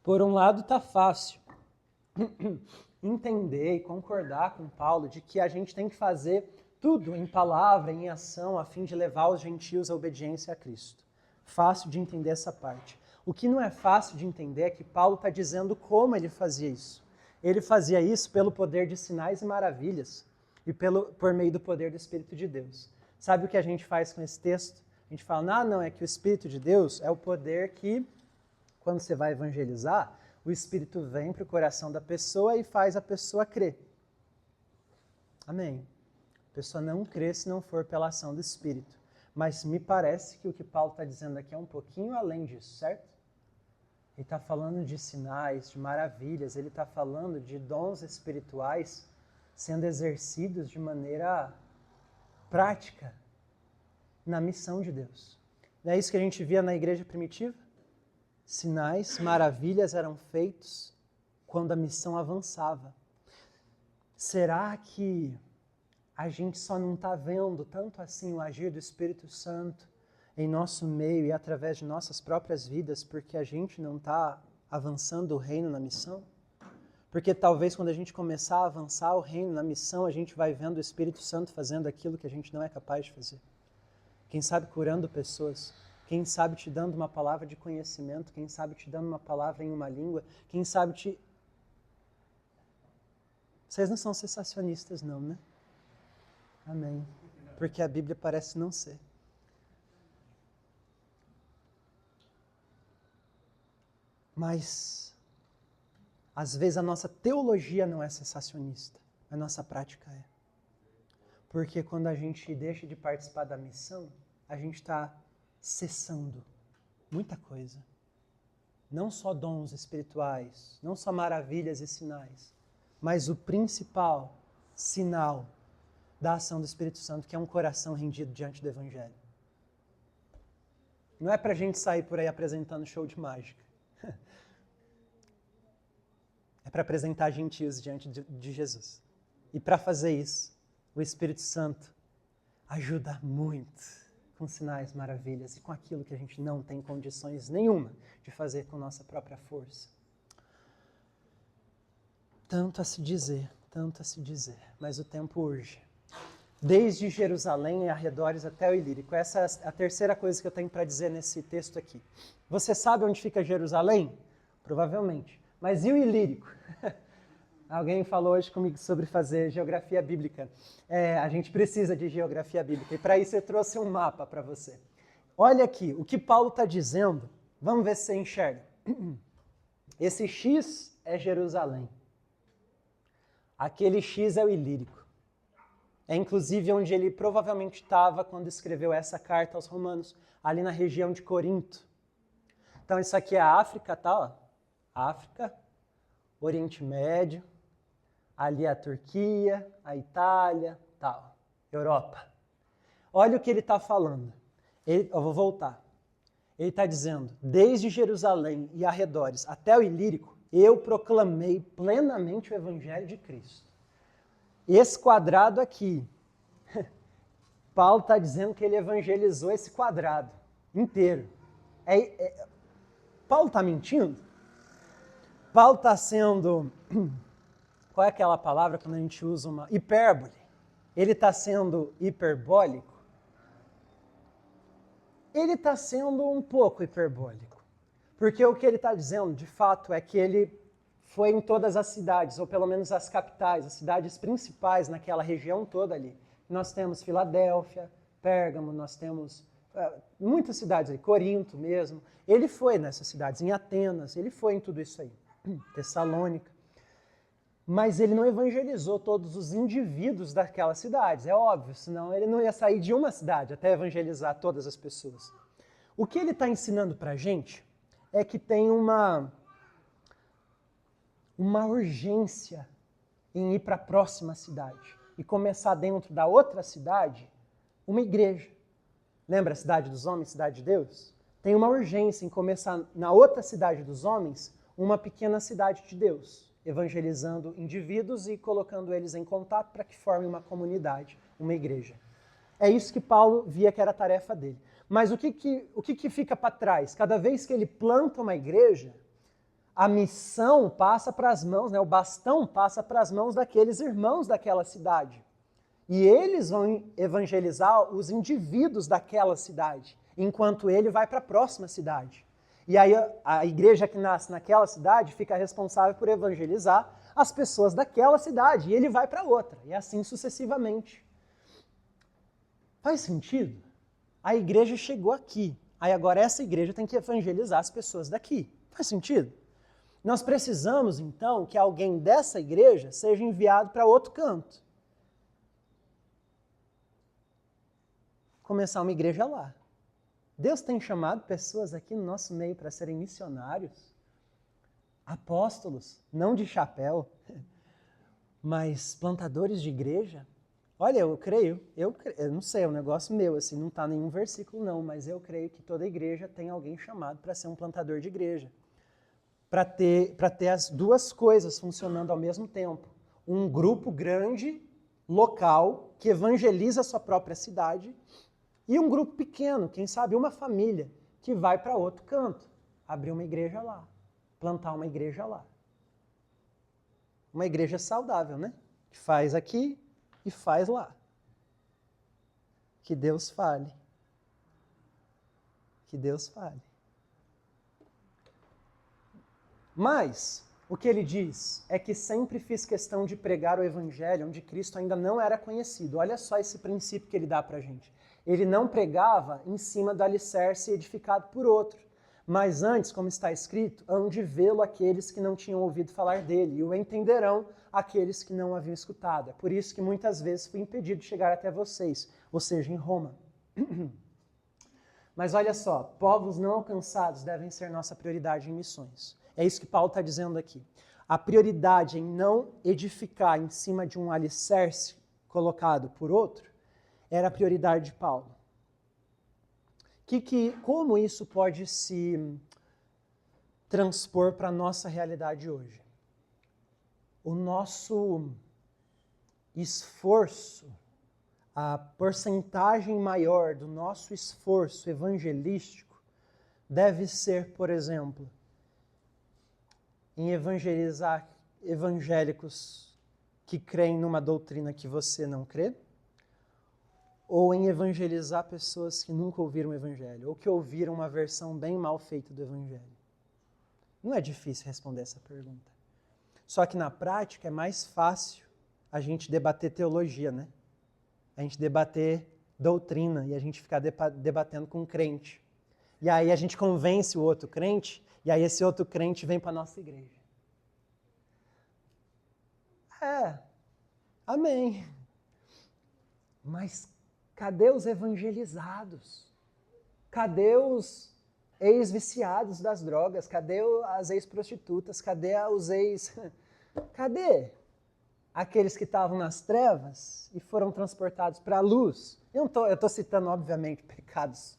Por um lado, está fácil entender e concordar com Paulo de que a gente tem que fazer tudo em palavra, em ação, a fim de levar os gentios à obediência a Cristo. Fácil de entender essa parte. O que não é fácil de entender é que Paulo está dizendo como ele fazia isso. Ele fazia isso pelo poder de sinais e maravilhas e por meio do poder do Espírito de Deus. Sabe o que a gente faz com esse texto? A gente fala, não, é que o Espírito de Deus é o poder que, quando você vai evangelizar, o Espírito vem para o coração da pessoa e faz a pessoa crer. Amém. A pessoa não crê se não for pela ação do Espírito. Mas me parece que o que Paulo está dizendo aqui é um pouquinho além disso, certo? Ele está falando de sinais, de maravilhas, ele está falando de dons espirituais sendo exercidos de maneira prática na missão de Deus. Não é isso que a gente via na igreja primitiva? Sinais, maravilhas eram feitos quando a missão avançava. Será que a gente só não está vendo tanto assim o agir do Espírito Santo em nosso meio e através de nossas próprias vidas porque a gente não está avançando o reino na missão? Porque talvez quando a gente começar a avançar o reino na missão, a gente vai vendo o Espírito Santo fazendo aquilo que a gente não é capaz de fazer. Quem sabe curando pessoas, quem sabe te dando uma palavra de conhecimento, quem sabe te dando uma palavra em uma língua, quem sabe te... Vocês não são cessacionistas não, né? Amém. Porque a Bíblia parece não ser. Mas, às vezes, a nossa teologia não é cessacionista, a nossa prática é. Porque quando a gente deixa de participar da missão, a gente está cessando muita coisa. Não só dons espirituais, não só maravilhas e sinais, mas o principal sinal da ação do Espírito Santo, que é um coração rendido diante do Evangelho. Não é para a gente sair por aí apresentando show de mágica. É para apresentar gentios diante de Jesus. E para fazer isso, o Espírito Santo ajuda muito com sinais, maravilhas e com aquilo que a gente não tem condições nenhuma de fazer com nossa própria força. Tanto a se dizer, mas o tempo urge. Desde Jerusalém e arredores até o Ilírico. Essa é a terceira coisa que eu tenho para dizer nesse texto aqui. Você sabe onde fica Jerusalém? Provavelmente. Mas e o Ilírico? Alguém falou hoje comigo sobre fazer geografia bíblica. A gente precisa de geografia bíblica. E para isso eu trouxe um mapa para você. Olha aqui, o que Paulo está dizendo. Vamos ver se você enxerga. Esse X é Jerusalém. Aquele X é o Ilírico. É inclusive onde ele provavelmente estava quando escreveu essa carta aos Romanos, ali na região de Corinto. Então isso aqui é a África, tá? Ó. África, Oriente Médio, ali a Turquia, a Itália, tal, Europa. Olha o que ele está falando. Eu vou voltar. Ele está dizendo, desde Jerusalém e arredores até o Ilírico, eu proclamei plenamente o Evangelho de Cristo. Esse quadrado aqui, Paulo está dizendo que ele evangelizou esse quadrado inteiro. Paulo está mentindo? Paulo está sendo... Qual é aquela palavra quando a gente usa uma hipérbole? Ele está sendo hiperbólico? Ele está sendo um pouco hiperbólico. Porque o que ele está dizendo, de fato, é que ele foi em todas as cidades, ou pelo menos as capitais, as cidades principais naquela região toda ali. Nós temos Filadélfia, Pérgamo, nós temos muitas cidades aí, Corinto mesmo. Ele foi nessas cidades, em Atenas, ele foi em tudo isso aí, Tessalônica. Mas ele não evangelizou todos os indivíduos daquelas cidades, é óbvio, senão ele não ia sair de uma cidade até evangelizar todas as pessoas. O que ele está ensinando para a gente é que tem uma uma urgência em ir para a próxima cidade e começar dentro da outra cidade uma igreja. Lembra a cidade dos homens, cidade de Deus? Tem uma urgência em começar na outra cidade dos homens uma pequena cidade de Deus, evangelizando indivíduos e colocando eles em contato para que formem uma comunidade, uma igreja. É isso que Paulo via que era a tarefa dele. Mas o que fica para trás? Cada vez que ele planta uma igreja, a missão passa para as mãos, o bastão passa para as mãos daqueles irmãos daquela cidade. E eles vão evangelizar os indivíduos daquela cidade, enquanto ele vai para a próxima cidade. E aí a igreja que nasce naquela cidade fica responsável por evangelizar as pessoas daquela cidade, e ele vai para outra, e assim sucessivamente. Faz sentido? A igreja chegou aqui, aí agora essa igreja tem que evangelizar as pessoas daqui. Faz sentido? Nós precisamos, então, que alguém dessa igreja seja enviado para outro canto. Começar uma igreja lá. Deus tem chamado pessoas aqui no nosso meio para serem missionários, apóstolos, não de chapéu, mas plantadores de igreja. Olha, eu não sei, é um negócio meu, assim, não está nenhum versículo não, mas eu creio que toda igreja tem alguém chamado para ser um plantador de igreja. Para ter as duas coisas funcionando ao mesmo tempo. Um grupo grande, local, que evangeliza a sua própria cidade, e um grupo pequeno, quem sabe uma família, que vai para outro canto, abrir uma igreja lá, plantar uma igreja lá. Uma igreja saudável, né? Que faz aqui e faz lá. Que Deus fale. Que Deus fale. Mas o que ele diz é que sempre fiz questão de pregar o evangelho onde Cristo ainda não era conhecido. Olha só esse princípio que ele dá para a gente. Ele não pregava em cima do alicerce edificado por outro, mas antes, como está escrito, hão de vê-lo aqueles que não tinham ouvido falar dele, e o entenderão aqueles que não haviam escutado. É por isso que muitas vezes fui impedido de chegar até vocês, ou seja, em Roma. Mas olha só, povos não alcançados devem ser nossa prioridade em missões. É isso que Paulo está dizendo aqui. A prioridade em não edificar em cima de um alicerce colocado por outro era a prioridade de Paulo. Como isso pode se transpor para a nossa realidade hoje? O nosso esforço, a porcentagem maior do nosso esforço evangelístico deve ser, por exemplo, em evangelizar evangélicos que creem numa doutrina que você não crê, ou em evangelizar pessoas que nunca ouviram o evangelho, ou que ouviram uma versão bem mal feita do evangelho. Não é difícil responder essa pergunta. Só que na prática é mais fácil a gente debater teologia, né? A gente debater doutrina e a gente ficar debatendo com um crente. E aí a gente convence o outro crente, e aí esse outro crente vem para a nossa igreja. Amém. Mas cadê os evangelizados? Cadê os ex-viciados das drogas? Cadê as ex-prostitutas? Cadê os ex... Cadê aqueles que estavam nas trevas e foram transportados para a luz? Eu estou citando, obviamente, pecados,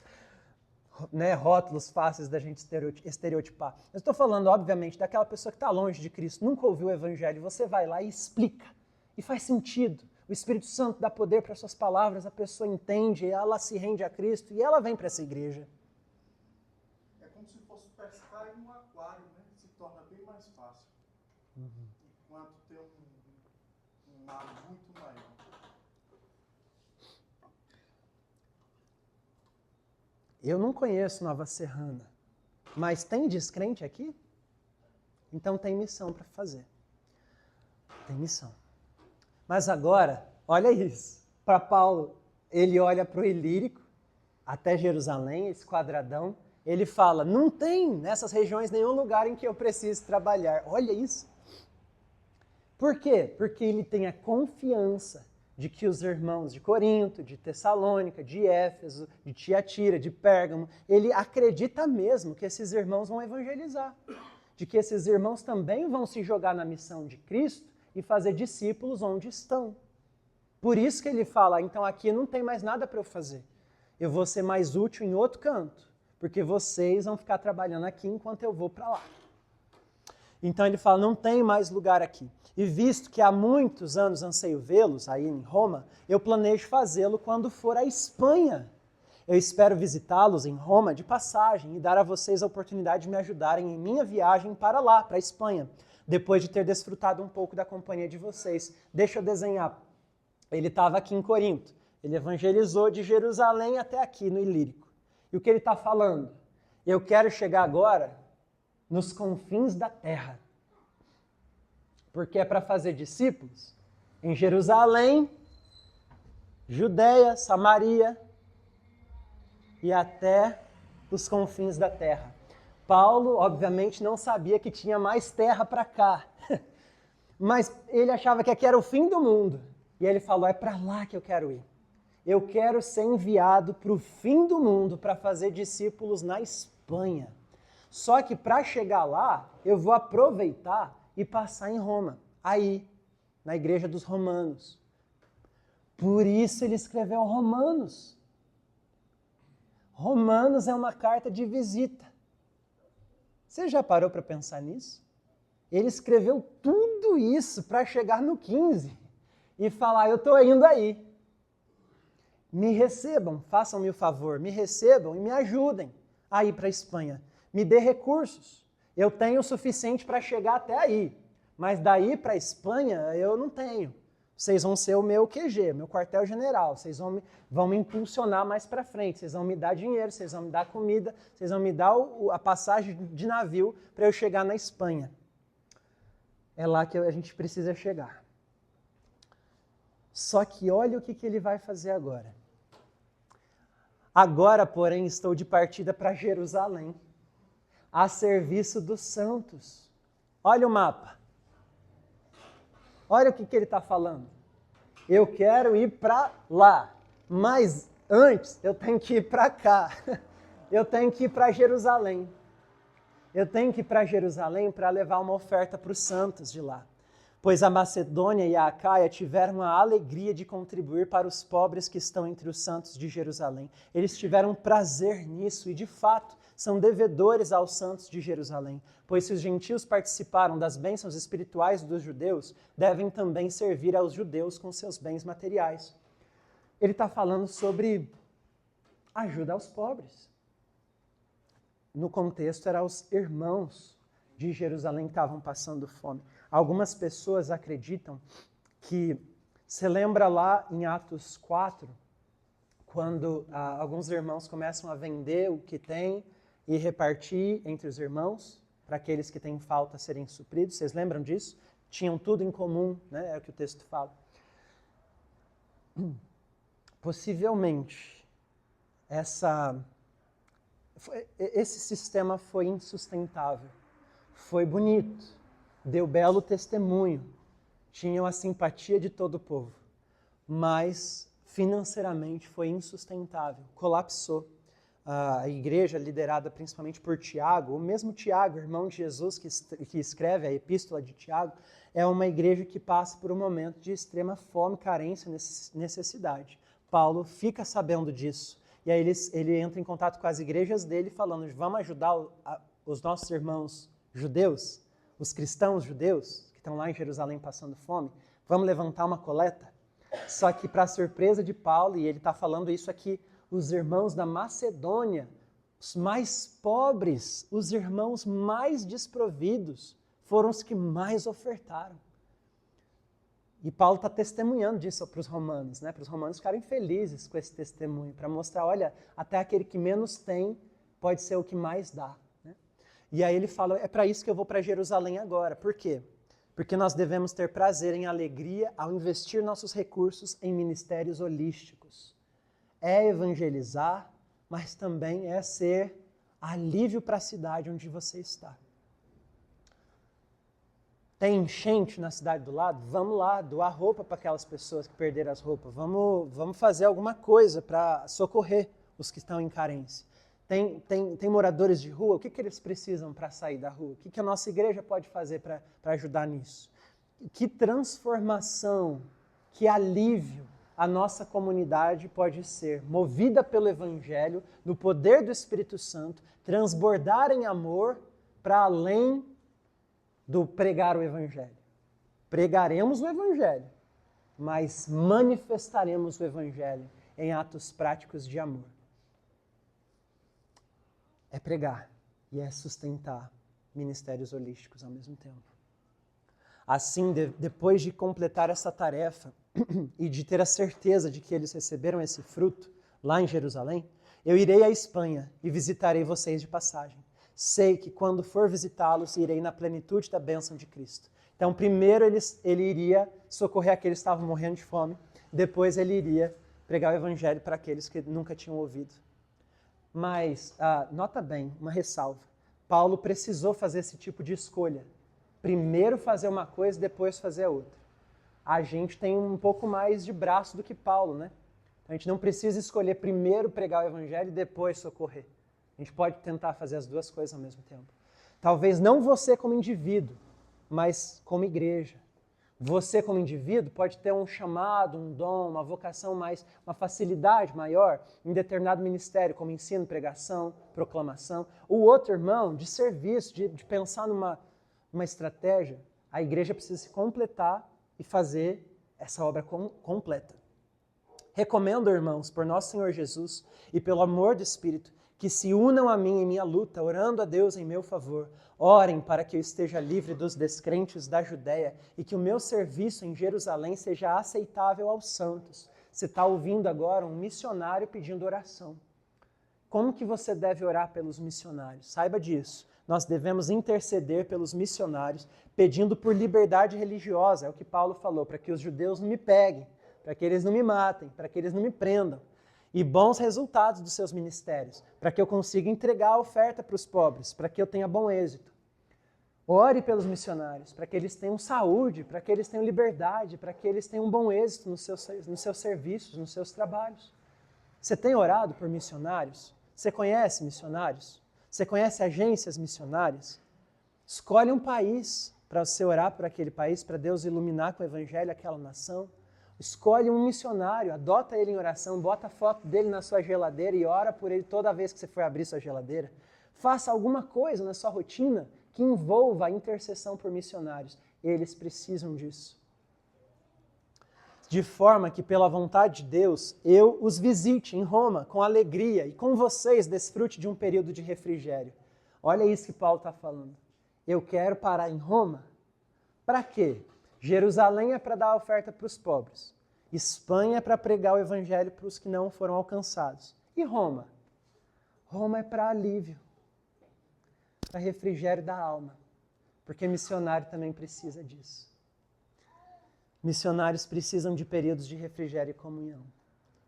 né, rótulos fáceis da gente estereotipar. Eu estou falando, obviamente, daquela pessoa que está longe de Cristo, nunca ouviu o evangelho, você vai lá e explica. E faz sentido. O Espírito Santo dá poder para suas palavras, a pessoa entende, ela se rende a Cristo e ela vem para essa igreja. É como se fosse pescar em um aquário, né? Se torna bem mais fácil. Enquanto tem um mar muito maior. Eu não conheço Nova Serrana, mas tem descrente aqui? Então tem missão para fazer. Tem missão. Mas agora, olha isso. Para Paulo, ele olha para o Ilírico, até Jerusalém, esse quadradão, ele fala, não tem nessas regiões nenhum lugar em que eu preciso trabalhar. Olha isso. Por quê? Porque ele tem a confiança de que os irmãos de Corinto, de Tessalônica, de Éfeso, de Tiatira, de Pérgamo, ele acredita mesmo que esses irmãos vão evangelizar. de que esses irmãos também vão se jogar na missão de Cristo e fazer discípulos onde estão. Por isso que ele fala, então aqui não tem mais nada para eu fazer. Eu vou ser mais útil em outro canto, porque vocês vão ficar trabalhando aqui enquanto eu vou para lá. Então ele fala, não tem mais lugar aqui. E visto que há muitos anos anseio vê-los aí em Roma, eu planejo fazê-lo quando for à Espanha. Eu espero visitá-los em Roma de passagem e dar a vocês a oportunidade de me ajudarem em minha viagem para lá, para a Espanha, depois de ter desfrutado um pouco da companhia de vocês. Deixa eu desenhar. Ele estava aqui em Corinto. Ele evangelizou de Jerusalém até aqui no Ilírico. E o que ele está falando? Eu quero chegar agora nos confins da terra. Porque é para fazer discípulos em Jerusalém, Judéia, Samaria e até os confins da terra. Paulo, obviamente, não sabia que tinha mais terra para cá. Mas ele achava que aqui era o fim do mundo. E ele falou, é para lá que eu quero ir. Eu quero ser enviado para o fim do mundo para fazer discípulos na Espanha. Só que para chegar lá, eu vou aproveitar e passar em Roma, aí, na igreja dos romanos. Por isso ele escreveu Romanos. Romanos é uma carta de visita. Você já parou para pensar nisso? Ele escreveu tudo isso para chegar no 15 e falar, eu estou indo aí. Me recebam, façam-me o favor, me recebam e me ajudem a ir para a Espanha. Me dê recursos. Eu tenho o suficiente para chegar até aí, mas daí para a Espanha eu não tenho. Vocês vão ser o meu QG, meu quartel-general. Vocês vão me impulsionar mais para frente. Vocês vão me dar dinheiro, vocês vão me dar comida, vocês vão me dar a passagem de navio para eu chegar na Espanha. É lá que a gente precisa chegar. Só que olha o que ele vai fazer agora. Agora, porém, estou de partida para Jerusalém, a serviço dos santos. Olha o mapa. Olha o que ele está falando. Eu quero ir para lá, mas antes eu tenho que ir para cá. Eu tenho que ir para Jerusalém. Eu tenho que ir para Jerusalém para levar uma oferta para os santos de lá. Pois a Macedônia e a Acaia tiveram a alegria de contribuir para os pobres que estão entre os santos de Jerusalém. Eles tiveram prazer nisso e, de fato, são devedores aos santos de Jerusalém. Pois se os gentios participaram das bênçãos espirituais dos judeus, devem também servir aos judeus com seus bens materiais. Ele está falando sobre ajuda aos pobres. No contexto, eram os irmãos de Jerusalém que estavam passando fome. Algumas pessoas acreditam que, você lembra lá em Atos 4, quando alguns irmãos começam a vender o que têm e repartir entre os irmãos, para aqueles que têm falta serem supridos. Vocês lembram disso? Tinham tudo em comum, né? É o que o texto fala. Possivelmente, esse sistema foi insustentável. Foi bonito, deu belo testemunho, tinham a simpatia de todo o povo, mas financeiramente foi insustentável, colapsou. A igreja, liderada principalmente por Tiago, o mesmo Tiago, irmão de Jesus, que escreve a epístola de Tiago, é uma igreja que passa por um momento de extrema fome, carência, necessidade. Paulo fica sabendo disso, e aí ele entra em contato com as igrejas dele, falando, vamos ajudar os nossos irmãos judeus, os cristãos judeus, que estão lá em Jerusalém passando fome, vamos levantar uma coleta? Só que, para surpresa de Paulo, e ele está falando isso aqui, os irmãos da Macedônia, os mais pobres, os irmãos mais desprovidos, foram os que mais ofertaram. E Paulo está testemunhando disso para os romanos, né? Para os romanos ficarem felizes com esse testemunho, para mostrar, olha, até aquele que menos tem pode ser o que mais dá. Né? E aí ele fala, é para isso que eu vou para Jerusalém agora. Por quê? Porque nós devemos ter prazer em alegria ao investir nossos recursos em ministérios holísticos. É evangelizar, mas também é ser alívio para a cidade onde você está. Tem enchente na cidade do lado? Vamos lá, doar roupa para aquelas pessoas que perderam as roupas. Vamos fazer alguma coisa para socorrer os que estão em carência. Tem moradores de rua, o que eles precisam para sair da rua? O que a nossa igreja pode fazer para ajudar nisso? Que transformação, que alívio a nossa comunidade pode ser, movida pelo Evangelho, no poder do Espírito Santo, transbordar em amor para além do pregar o Evangelho. Pregaremos o Evangelho, mas manifestaremos o Evangelho em atos práticos de amor. É pregar e é sustentar ministérios holísticos ao mesmo tempo. Assim, depois de completar essa tarefa e de ter a certeza de que eles receberam esse fruto lá em Jerusalém, eu irei à Espanha e visitarei vocês de passagem. Sei que quando for visitá-los, irei na plenitude da bênção de Cristo. Então, primeiro ele iria socorrer aqueles que estavam morrendo de fome, depois ele iria pregar o Evangelho para aqueles que nunca tinham ouvido. Mas, nota bem, uma ressalva. Paulo precisou fazer esse tipo de escolha. Primeiro fazer uma coisa, depois fazer a outra. A gente tem um pouco mais de braço do que Paulo, né? A gente não precisa escolher primeiro pregar o Evangelho e depois socorrer. A gente pode tentar fazer as duas coisas ao mesmo tempo. Talvez não você como indivíduo, mas como igreja. Você como indivíduo pode ter um chamado, um dom, uma vocação mais, uma facilidade maior em determinado ministério, como ensino, pregação, proclamação. O outro irmão, de serviço, de pensar numa estratégia. A igreja precisa se completar e fazer essa obra completa. Recomendo, irmãos, por nosso Senhor Jesus e pelo amor do Espírito, que se unam a mim em minha luta, orando a Deus em meu favor. Orem para que eu esteja livre dos descrentes da Judéia e que o meu serviço em Jerusalém seja aceitável aos santos. Você está ouvindo agora um missionário pedindo oração. Como que você deve orar pelos missionários? Saiba disso. Nós devemos interceder pelos missionários, pedindo por liberdade religiosa, é o que Paulo falou, para que os judeus não me peguem, para que eles não me matem, para que eles não me prendam. E bons resultados dos seus ministérios, para que eu consiga entregar a oferta para os pobres, para que eu tenha bom êxito. Ore pelos missionários, para que eles tenham saúde, para que eles tenham liberdade, para que eles tenham bom êxito nos seus serviços, nos seus trabalhos. Você tem orado por missionários? Você conhece missionários? Você conhece agências missionárias? Escolhe um país para você orar por aquele país, para Deus iluminar com o Evangelho aquela nação. Escolhe um missionário, adota ele em oração, bota a foto dele na sua geladeira e ora por ele toda vez que você for abrir sua geladeira. Faça alguma coisa na sua rotina que envolva a intercessão por missionários. Eles precisam disso. De forma que, pela vontade de Deus, eu os visite em Roma com alegria e com vocês desfrute de um período de refrigério. Olha isso que Paulo está falando. Eu quero parar em Roma. Para quê? Jerusalém é para dar a oferta para os pobres. Espanha é para pregar o Evangelho para os que não foram alcançados. E Roma? Roma é para alívio, para refrigério da alma. Porque missionário também precisa disso. Missionários precisam de períodos de refrigério e comunhão.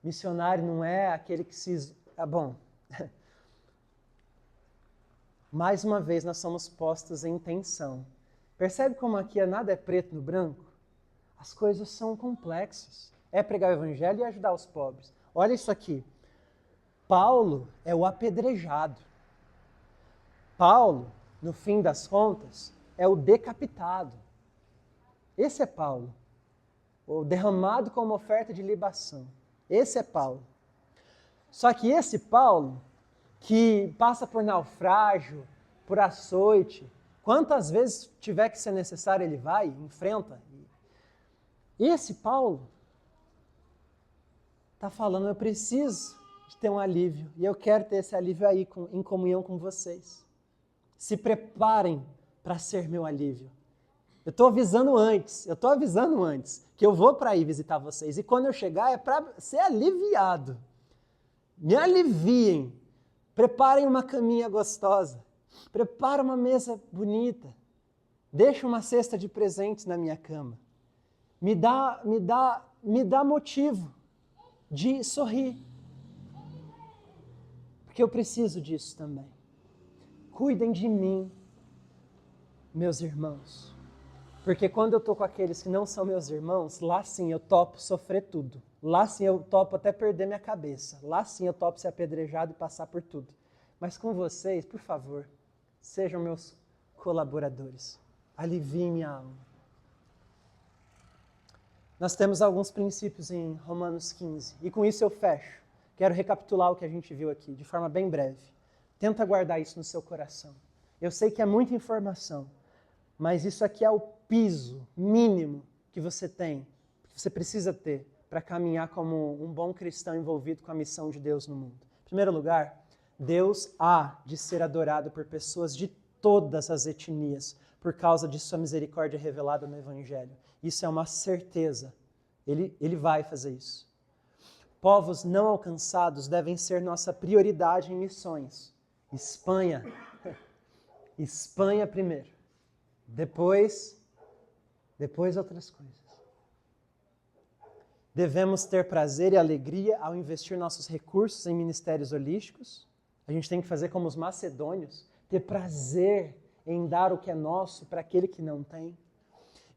Missionário não é aquele que se... Bom, mais uma vez nós somos postos em tensão. Percebe como aqui nada é preto no branco? As coisas são complexas. É pregar o Evangelho e ajudar os pobres. Olha isso aqui. Paulo é o apedrejado. Paulo, no fim das contas, é o decapitado. Esse é Paulo. O derramado como oferta de libação. Esse é Paulo. Só que esse Paulo, que passa por naufrágio, por açoite, quantas vezes tiver que ser necessário ele vai, enfrenta. Esse Paulo está falando, eu preciso de ter um alívio, e eu quero ter esse alívio aí em comunhão com vocês. Se preparem para ser meu alívio. Eu estou avisando antes que eu vou para aí visitar vocês. E quando eu chegar é para ser aliviado. Me aliviem. Preparem uma caminha gostosa. Prepara uma mesa bonita. Deixa uma cesta de presentes na minha cama. Me dá motivo de sorrir. Porque eu preciso disso também. Cuidem de mim, meus irmãos. Porque quando eu estou com aqueles que não são meus irmãos, lá sim eu topo sofrer tudo. Lá sim eu topo até perder minha cabeça. Lá sim eu topo ser apedrejado e passar por tudo. Mas com vocês, por favor, sejam meus colaboradores. Aliviem minha alma. Nós temos alguns princípios em Romanos 15. E com isso eu fecho. Quero recapitular o que a gente viu aqui, de forma bem breve. Tenta guardar isso no seu coração. Eu sei que é muita informação, mas isso aqui é o piso mínimo que você tem, que você precisa ter para caminhar como um bom cristão envolvido com a missão de Deus no mundo. Em primeiro lugar, Deus há de ser adorado por pessoas de todas as etnias, por causa de sua misericórdia revelada no Evangelho. Isso é uma certeza. Ele vai fazer isso. Povos não alcançados devem ser nossa prioridade em missões. Espanha. Espanha primeiro. Depois outras coisas. Devemos ter prazer e alegria ao investir nossos recursos em ministérios holísticos. A gente tem que fazer como os macedônios, ter prazer em dar o que é nosso para aquele que não tem.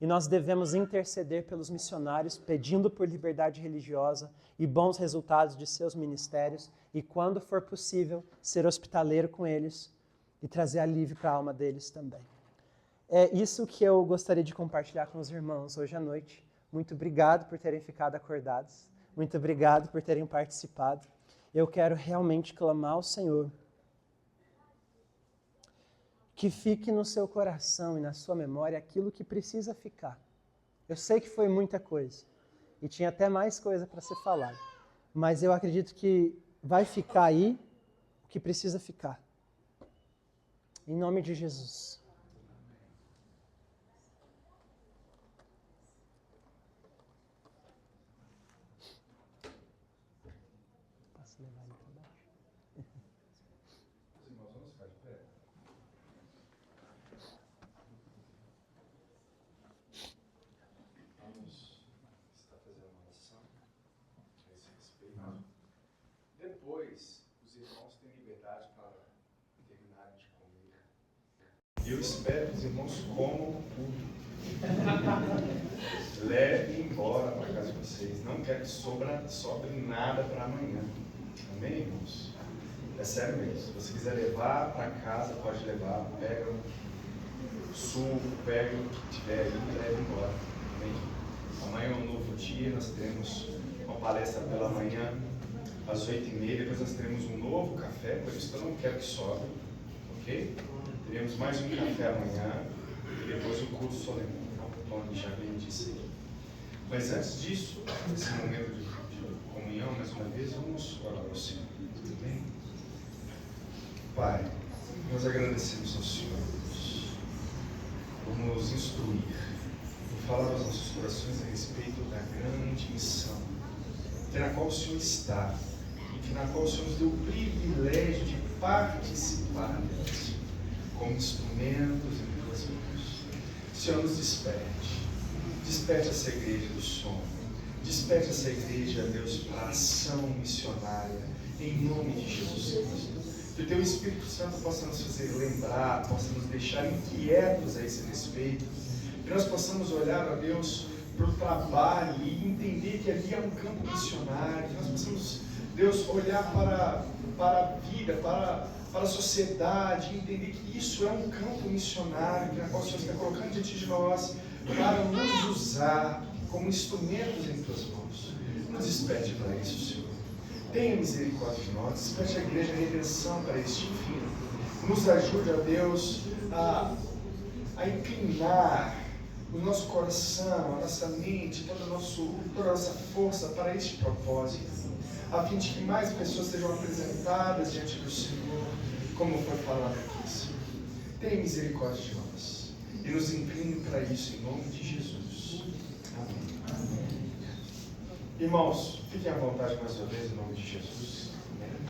E nós devemos interceder pelos missionários, pedindo por liberdade religiosa e bons resultados de seus ministérios, e quando for possível, ser hospitaleiro com eles e trazer alívio para a alma deles também. É isso que eu gostaria de compartilhar com os irmãos hoje à noite. Muito obrigado por terem ficado acordados. Muito obrigado por terem participado. Eu quero realmente clamar ao Senhor que fique no seu coração e na sua memória aquilo que precisa ficar. Eu sei que foi muita coisa e tinha até mais coisa para ser falada, mas eu acredito que vai ficar aí o que precisa ficar. Em nome de Jesus. Posso levar ele para baixo? Os irmãos, vamos ficar de pé. Vamos estar fazendo uma oração a esse respeito. Depois, os irmãos têm liberdade para terminarem de comer. E eu espero que os irmãos comam tudo. Levem embora para casa de vocês. Não quero que sobre nada para amanhã. Amém, irmãos? É sério mesmo. Se você quiser levar para casa, pode levar. Pega o suco, pega o que tiver aí e leva embora. Amém? Amanhã é um novo dia. Nós teremos uma palestra pela manhã, às 8h30. Depois nós teremos um novo café. Por isso que eu não quero que sobre. Ok? Teremos mais um café amanhã. E depois o culto solene. O Tony já bem disse aí. Mas antes disso, nesse momento de comunhão, mais uma vez, vamos orar ao Senhor. Tudo bem? Pai, nós agradecemos ao Senhor por nos instruir, por falar aos nossos corações a respeito da grande missão, na qual o Senhor está e na qual o Senhor nos deu o privilégio de participar delas, como instrumentos em tuas mãos. Senhor, nos desperte essa igreja do sono, desperte essa igreja, Deus, para a ação missionária, em nome de Jesus Cristo. Que o Teu Espírito Santo possa nos fazer lembrar, possa nos deixar inquietos a esse respeito, que nós possamos olhar, ó Deus, para o trabalho e entender que ali é um campo missionário, que nós possamos, Deus, olhar para a vida, para a sociedade, e entender que isso é um campo missionário, que na qual o Senhor está colocando diante de nós, para nos usar como instrumentos em Tuas mãos. Nos despede para isso, Senhor. Tenha misericórdia de nós, despede a igreja a redenção para este fim. Nos ajude, ó Deus, a inclinar o nosso coração, a nossa mente, toda a nossa força para este propósito, a fim de que mais pessoas sejam apresentadas diante do Senhor, como foi falado aqui, Senhor. Tenha misericórdia de nós e nos incline para isso, em nome de Jesus. Amém. Irmãos, fiquem à vontade mais uma vez, em nome de Jesus.